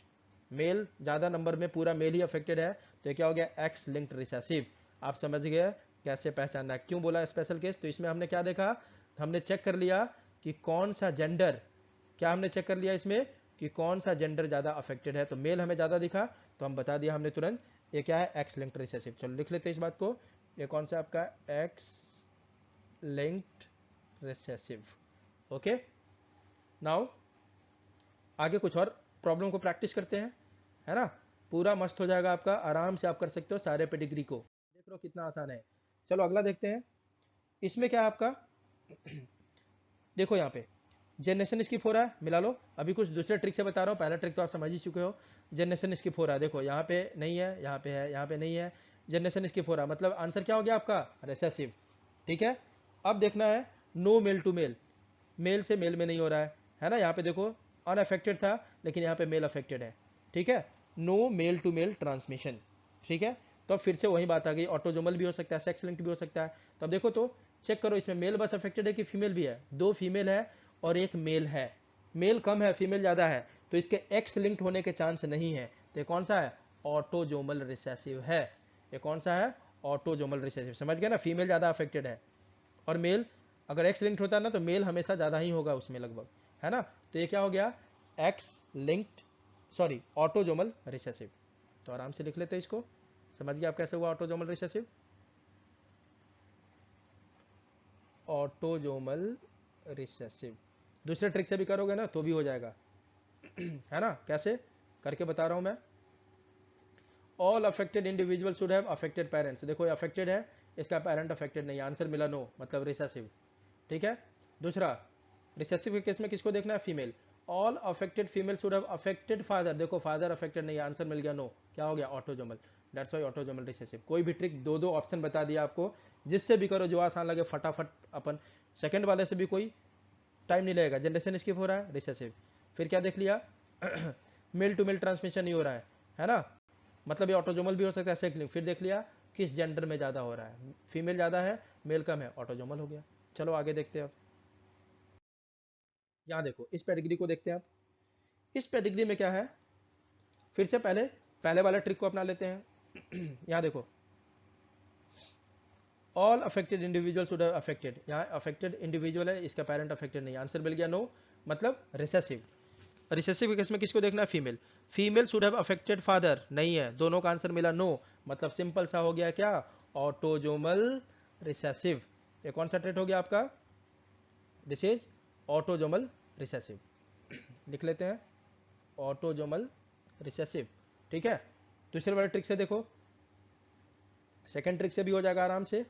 मेल ज्यादा नंबर में पूरा मेल ही अफेक्टेड है, तो क्या हो गया, एक्स लिंक्ड रिसेसिव। आप समझ गए कैसे पहचानना है, क्यों बोला स्पेशल केस। तो इसमें हमने क्या देखा, हमने चेक कर लिया कि कौन सा जेंडर, क्या हमने चेक कर लिया इसमें कि कौन सा जेंडर ज्यादा अफेक्टेड है, तो मेल हमें ज्यादा दिखा तो हम बता दिया हमने तुरंत, ये क्या है, एक्स लिंक्ड रिसेसिव। चलो लिख लेते हैं इस बात को, ये कौन सा आपका x linked recessive. Okay, now आगे कुछ और प्रॉब्लम को प्रैक्टिस करते हैं, है ना, पूरा मस्त हो जाएगा आपका, आराम से आप कर सकते हो सारे पेडिग्री को, देख लो कितना आसान है। चलो अगला देखते हैं, इसमें क्या है आपका देखो यहाँ पे जनरेशन स्किप हो रहा है, मिला लो, अभी कुछ दूसरे ट्रिक से बता रहा हूँ, पहला ट्रिक तो आप समझ ही चुके हो। जनरेशन स्किप हो रहा है, देखो यहाँ पे नहीं है, यहाँ पे है, यहाँ पे नहीं है, जनरेशन स्किप हो रहा है, मतलब आंसर क्या हो गया आपका, रिसेसिव। ठीक है, अब देखना है no male to male, male से मेल में नहीं हो रहा है ना, यहाँ पे देखो अनअफेक्टेड था लेकिन यहाँ पे मेल अफेक्टेड है। ठीक है, no male to male transmission. ठीक है, तो अब फिर से वही बात आ गई, ऑटोजोमल भी हो सकता है, सेक्स लिंक्ड भी हो सकता है। तो अब देखो तो चेक करो इसमें मेल बस अफेक्टेड है कि फीमेल भी है, 2 फीमेल है और 1 मेल है, मेल कम है फीमेल ज्यादा है, तो इसके एक्स लिंक्ड होने के चांस नहीं है। तो ये कौन सा है, ऑटोजोमल रिसेसिव है। ये कौन सा है, ऑटोजोमल रिसेसिव, समझ गए ना, फीमेल ज्यादा अफेक्टेड है, और मेल अगर एक्स लिंक्ड होता है ना तो मेल हमेशा ज्यादा ही होगा उसमें लगभग, है ना। तो ये क्या हो गया, x linked, sorry autosomal recessive. तो आराम से लिख लेते हैं इसको, समझ गया आप कैसे हुआ ऑटोजोमल रिसेसिव, ऑटोजोमल रिसेसिव। दूसरे ट्रिक से भी करोगे ना तो भी हो जाएगा है ना, कैसे करके बता रहा हूं मैं। All affected individual should have affected parents, देखो ये अफेक्टेड है, इसका पेरेंट अफेक्टेड नहीं, आंसर मिला नो, मतलब रिसेसिव। ठीक है, दूसरा रिसेसिव के केस में किसको देखना है, female. All affected female should have affected father, देखो फादर अफेक्टेड नहीं, आंसर मिल गया नो, क्या हो गया, autosomal. That's why autosomal recessive. कोई भी ट्रिक दो दो ऑप्शन बता दिया आपको, जिससे भी करो जो आसान लगे फटाफट अपन, सेकंड वाले से भी कोई टाइम नहीं लगेगा। जनरेशन स्किप हो रहा है, रिसेसिव। फिर क्या देख लिया मेल टू मेल ट्रांसमिशन नहीं हो रहा है ना, मतलब ये ऑटोजोमल भी हो सकता है, सेक्स लिंक। फिर देख लिया किस जेंडर में ज़्यादा हो रहा है, फीमेल ज़्यादा है मेल कम है, ऑटोजोमल हो गया। चलो आगे देखते हैं अब। यहाँ देखो इस पेडिग्री को देखते हैं आप। इस पेडिग्री में क्या है, फिर से पहले पहले वाला ट्रिक को अपना लेते हैं। यहाँ देखो all affected individual should have affected, यहाँ अफेक्टेड इंडिविजुअल है, इसका पेरेंट अफेक्टेड नहीं, आंसर मिल गया नो, मतलब रिसेसिव। रिसेसिव केस में किसको देखना है, female. Female should have affected father, नहीं है, दोनों का आंसर मिला नो, मतलब सिंपल सा हो गया क्या, ऑटोजोमल रिसेसिव। ये कौन सा ट्रेट हो गया आपका, दिस इज ऑटोजोमल रिसेसिव। लिख लेते हैं ऑटोजोमल रिसेसिव, ठीक है। दूसरे वाले ट्रिक से देखो, सेकेंड ट्रिक से भी हो जाएगा आराम से।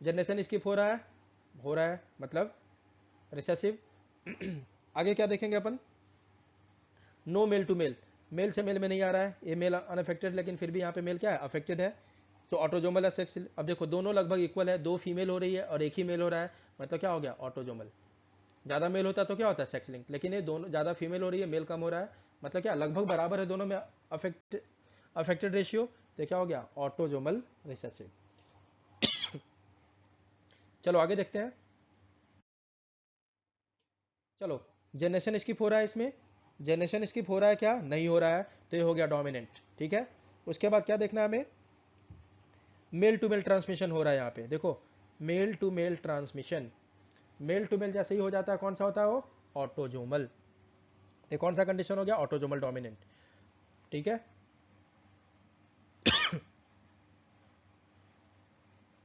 जनरेशन स्किप हो रहा है मतलब रिसेसिव। आगे क्या देखेंगे अपन, no male to male, male से मेल में नहीं आ रहा है, ये मेल अनअफेक्टेड, लेकिन फिर भी यहाँ पे मेल क्या है, अफेक्टेड है, तो ऑटोजोमल है सेक्स। अब देखो दोनों लगभग इक्वल है, दो फीमेल हो रही है और एक ही मेल हो रहा है, मतलब क्या हो गया, ऑटोजोमल। ज़्यादा मेल होता तो क्या होता है, सेक्स लिंक, लेकिन ये दोनों ज़्यादा फीमेल हो रही है, मेल कम हो रहा है, मतलब क्या लगभग बराबर है दोनों में अफेक्टेड रेशियो, तो क्या हो गया, ऑटोजोमल रिसेसिव। चलो आगे देखते हैं। चलो जनरेशन स्किप हो रहा है इसमें, जनरेशन स्किप हो रहा है क्या, नहीं हो रहा है, तो ये हो गया डोमिनेंट, ठीक है। उसके बाद क्या देखना है हमें, मेल टू मेल ट्रांसमिशन हो रहा है यहाँ पे, देखो male to male transmission, male to male जैसे ही हो जाता है, कौन सा होता है वो, ऑटोजोमल। ये कौन सा कंडीशन हो गया, ऑटोजोमल डोमिनेंट, ठीक है।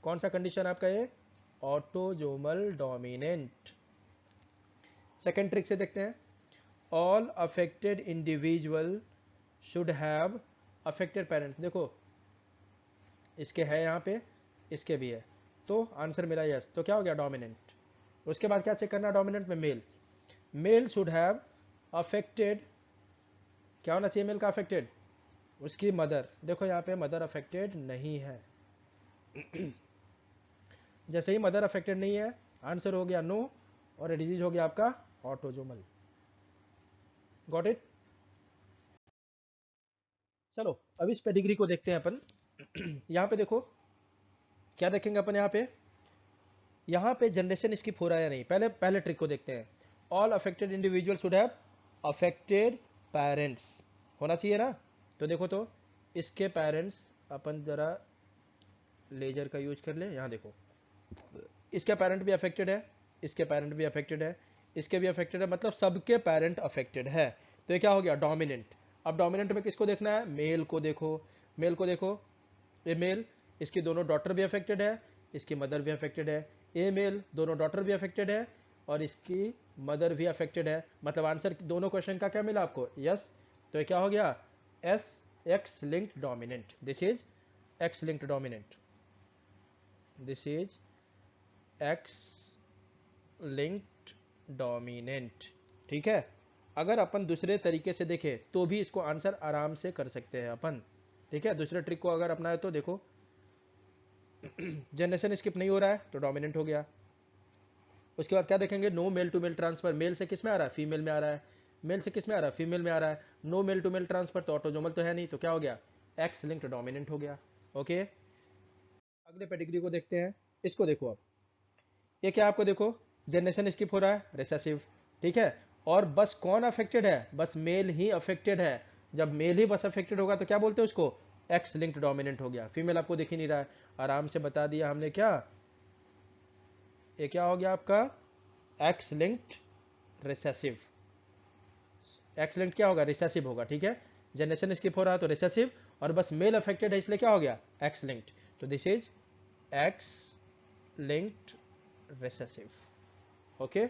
कौन सा कंडीशन आपका ये, ऑटोजोमल डोमिनेंट। सेकेंड ट्रिक से देखते हैं, all affected individual should have affected parents, देखो इसके है यहाँ पे, इसके भी है, तो आंसर मिला यस, तो क्या हो गया, डोमिनेंट। उसके बाद क्या चेक करना, डोमिनेंट में male, male should have affected, क्या होना चाहिए मेल का अफेक्टेड, उसकी मदर, देखो यहाँ पे मदर अफेक्टेड नहीं है। जैसे ही मदर अफेक्टेड नहीं है, आंसर हो गया नो, और डिजीज हो गया आपका ऑटोजोमल। Got it. चलो अब इस पेडिग्री को देखते हैं अपन। यहाँ पे देखो क्या देखेंगे अपन, यहाँ पे जनरेशन स्किप हो रहा है या नहीं, पहले पहले ट्रिक को देखते हैं। All affected individual should have affected parents, होना चाहिए ना, तो देखो तो इसके पेरेंट्स, अपन जरा लेजर का यूज कर ले, यहाँ देखो इसके पेरेंट भी अफेक्टेड है, इसके पेरेंट भी अफेक्टेड है, इसके भी अफेक्टेड है, मतलब सबके पेरेंट अफेक्टेड है, तो ये क्या हो गया, डोमिनेंट। अब डोमिनेंट में किसको देखना है, मेल को देखो, मेल को देखो, ये मेल, इसकी दोनों डॉटर भी अफेक्टेड है, इसकी मदर भी अफेक्टेड है, ए मेल दोनों डॉटर भी अफेक्टेड है और इसकी मदर भी अफेक्टेड है, मतलब आंसर दोनों क्वेश्चन का क्या मिला आपको, यस। तो ये क्या हो गया, S, x linked dominant, this is X linked dominant, this is X linked dominant, ठीक है। अगर अपन दूसरे तरीके से देखें तो भी इसको आंसर आराम से कर सकते हैं अपन, ठीक है। दूसरे ट्रिक को अगर अपनाए तो देखो, जनरेशन स्किप नहीं हो रहा है तो डोमिनेंट हो गया। उसके बाद क्या देखेंगे, no male to male transfer, male से किस में आ रहा है, फीमेल में आ रहा है, मेल से किस में आ रहा है, फीमेल में आ रहा है, no male to male transfer, तो ऑटोजोमल तो है नहीं, तो क्या हो गया, एक्स लिंक्ड डोमिनेंट हो गया, ओके। अगले पेडिग्री को देखते हैं, इसको देखो अब, ये क्या आपको देखो, जनरेशन स्किप हो रहा है, रिसेसिव, ठीक है। और बस कौन अफेक्टेड है, बस मेल ही अफेक्टेड है, जब मेल ही बस अफेक्टेड होगा तो क्या बोलते हैं उसको, एक्स लिंक्ड डोमिनेंट हो गया। फीमेल आपको दिख ही नहीं रहा है, आराम से बता दिया हमने क्या, ये क्या हो गया आपका, x linked recessive. X linked क्या होगा, रिसेसिव होगा, ठीक है। जनरेशन स्किप हो रहा है तो रिसेसिव, और बस मेल अफेक्टेड है इसलिए क्या हो गया, एक्स लिंक्ड, तो this is X linked recessive, okay.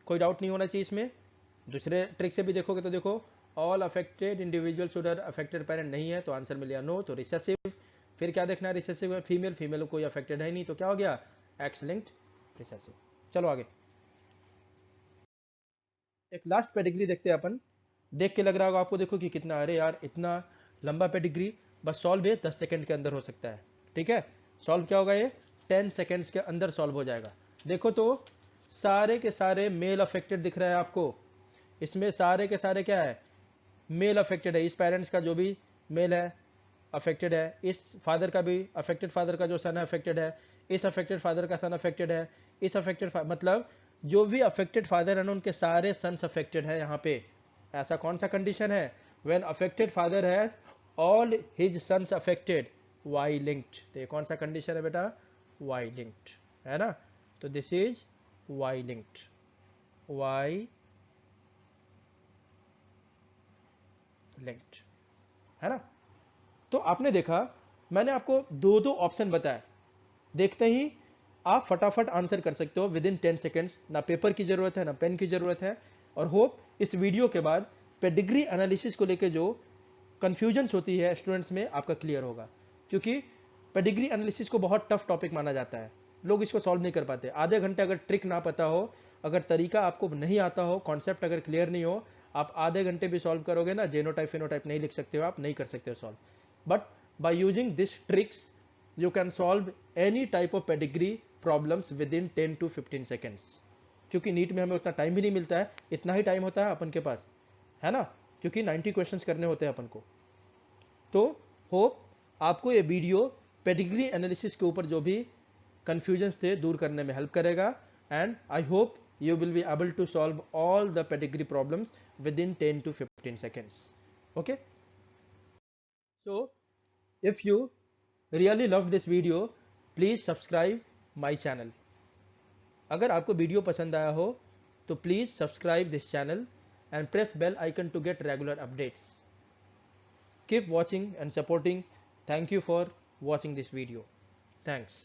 कोई डाउट नहीं होना चाहिए इसमें। दूसरे ट्रिक से भी देखोगे तो देखो, all affected individual should have affected parent, नहीं है तो आंसर मिल गया नो, तो रिसेसिव। फिर क्या देखना है, रिसेसिव में फीमेल, फीमेल कोई अफेक्टेड है नहीं, तो क्या हो गया, एक्स लिंक्ड रिसेसिव। चलो आगे एक लास्ट पेडिग्री देखते हैं अपन। देख के लग रहा होगा आपको, देखो कि कितना, अरे यार इतना लंबा पेडिग्री, बस सॉल्व ये 10 सेकंड के अंदर हो सकता है, ठीक है। सॉल्व क्या होगा, ये 10 सेकंड्स के अंदर सॉल्व हो जाएगा। देखो तो सारे के सारे मेल अफेक्टेड दिख रहा है आपको, इसमें सारे के सारे क्या है, मेल अफेक्टेड है। इस पेरेंट्स का जो भी मेल है अफेक्टेड है, इस फादर का भी, अफेक्टेड फादर का जो सन है अफेक्टेड है, इस अफेक्टेड फादर का सन अफेक्टेड है, इस अफेक्टेड मतलब जो भी अफेक्टेड फादर है ना उनके सारे सन्स अफेक्टेड है यहाँ पे। ऐसा कौन सा कंडीशन है, when affected father has all his sons affected, Y linked. तो ये कौन सा कंडीशन है बेटा, वाई लिंक्ड, है ना। तो this is Y linked, Y linked, है ना। तो आपने देखा, मैंने आपको दो दो ऑप्शन बताए, देखते ही आप फटाफट आंसर कर सकते हो विद इन 10 सेकेंड्स, ना पेपर की जरूरत है ना पेन की जरूरत है। और होप इस वीडियो के बाद पेडिग्री एनालिसिस को लेकर जो कंफ्यूजन्स होती है स्टूडेंट्स में आपका क्लियर होगा, क्योंकि पेडिग्री एनालिसिस को बहुत टफ टॉपिक माना जाता है, लोग इसको सॉल्व नहीं कर पाते। आधे घंटे अगर ट्रिक ना पता हो, अगर तरीका आपको नहीं आता हो, कॉन्सेप्ट अगर क्लियर नहीं हो, आप आधे घंटे भी सॉल्व करोगे ना, जेनोटाइप फिनोटाइप नहीं लिख सकते हो, आप नहीं कर सकते हो solve. But by using this tricks you can solve any type of pedigree problems within 10 to 15 seconds। क्योंकि नीट में हमें उतना टाइम भी नहीं मिलता है, इतना ही टाइम होता है अपन के पास, है ना, क्योंकि 90 क्वेश्चंस करने होते हैं अपन को। तो होप आपको ये वीडियो पेडिग्री एनालिसिस के ऊपर जो भी कंफ्यूजन्स थे दूर करने में हेल्प करेगा, and I hope you will be able to solve all the pedigree problems within 10 to 15 seconds। Okay, so if you really loved this video, please subscribe my channel। अगर आपको वीडियो पसंद आया हो तो please subscribe this channel and press bell icon to get regular updates. Keep watching and supporting। Thank you for watching this video। Thanks।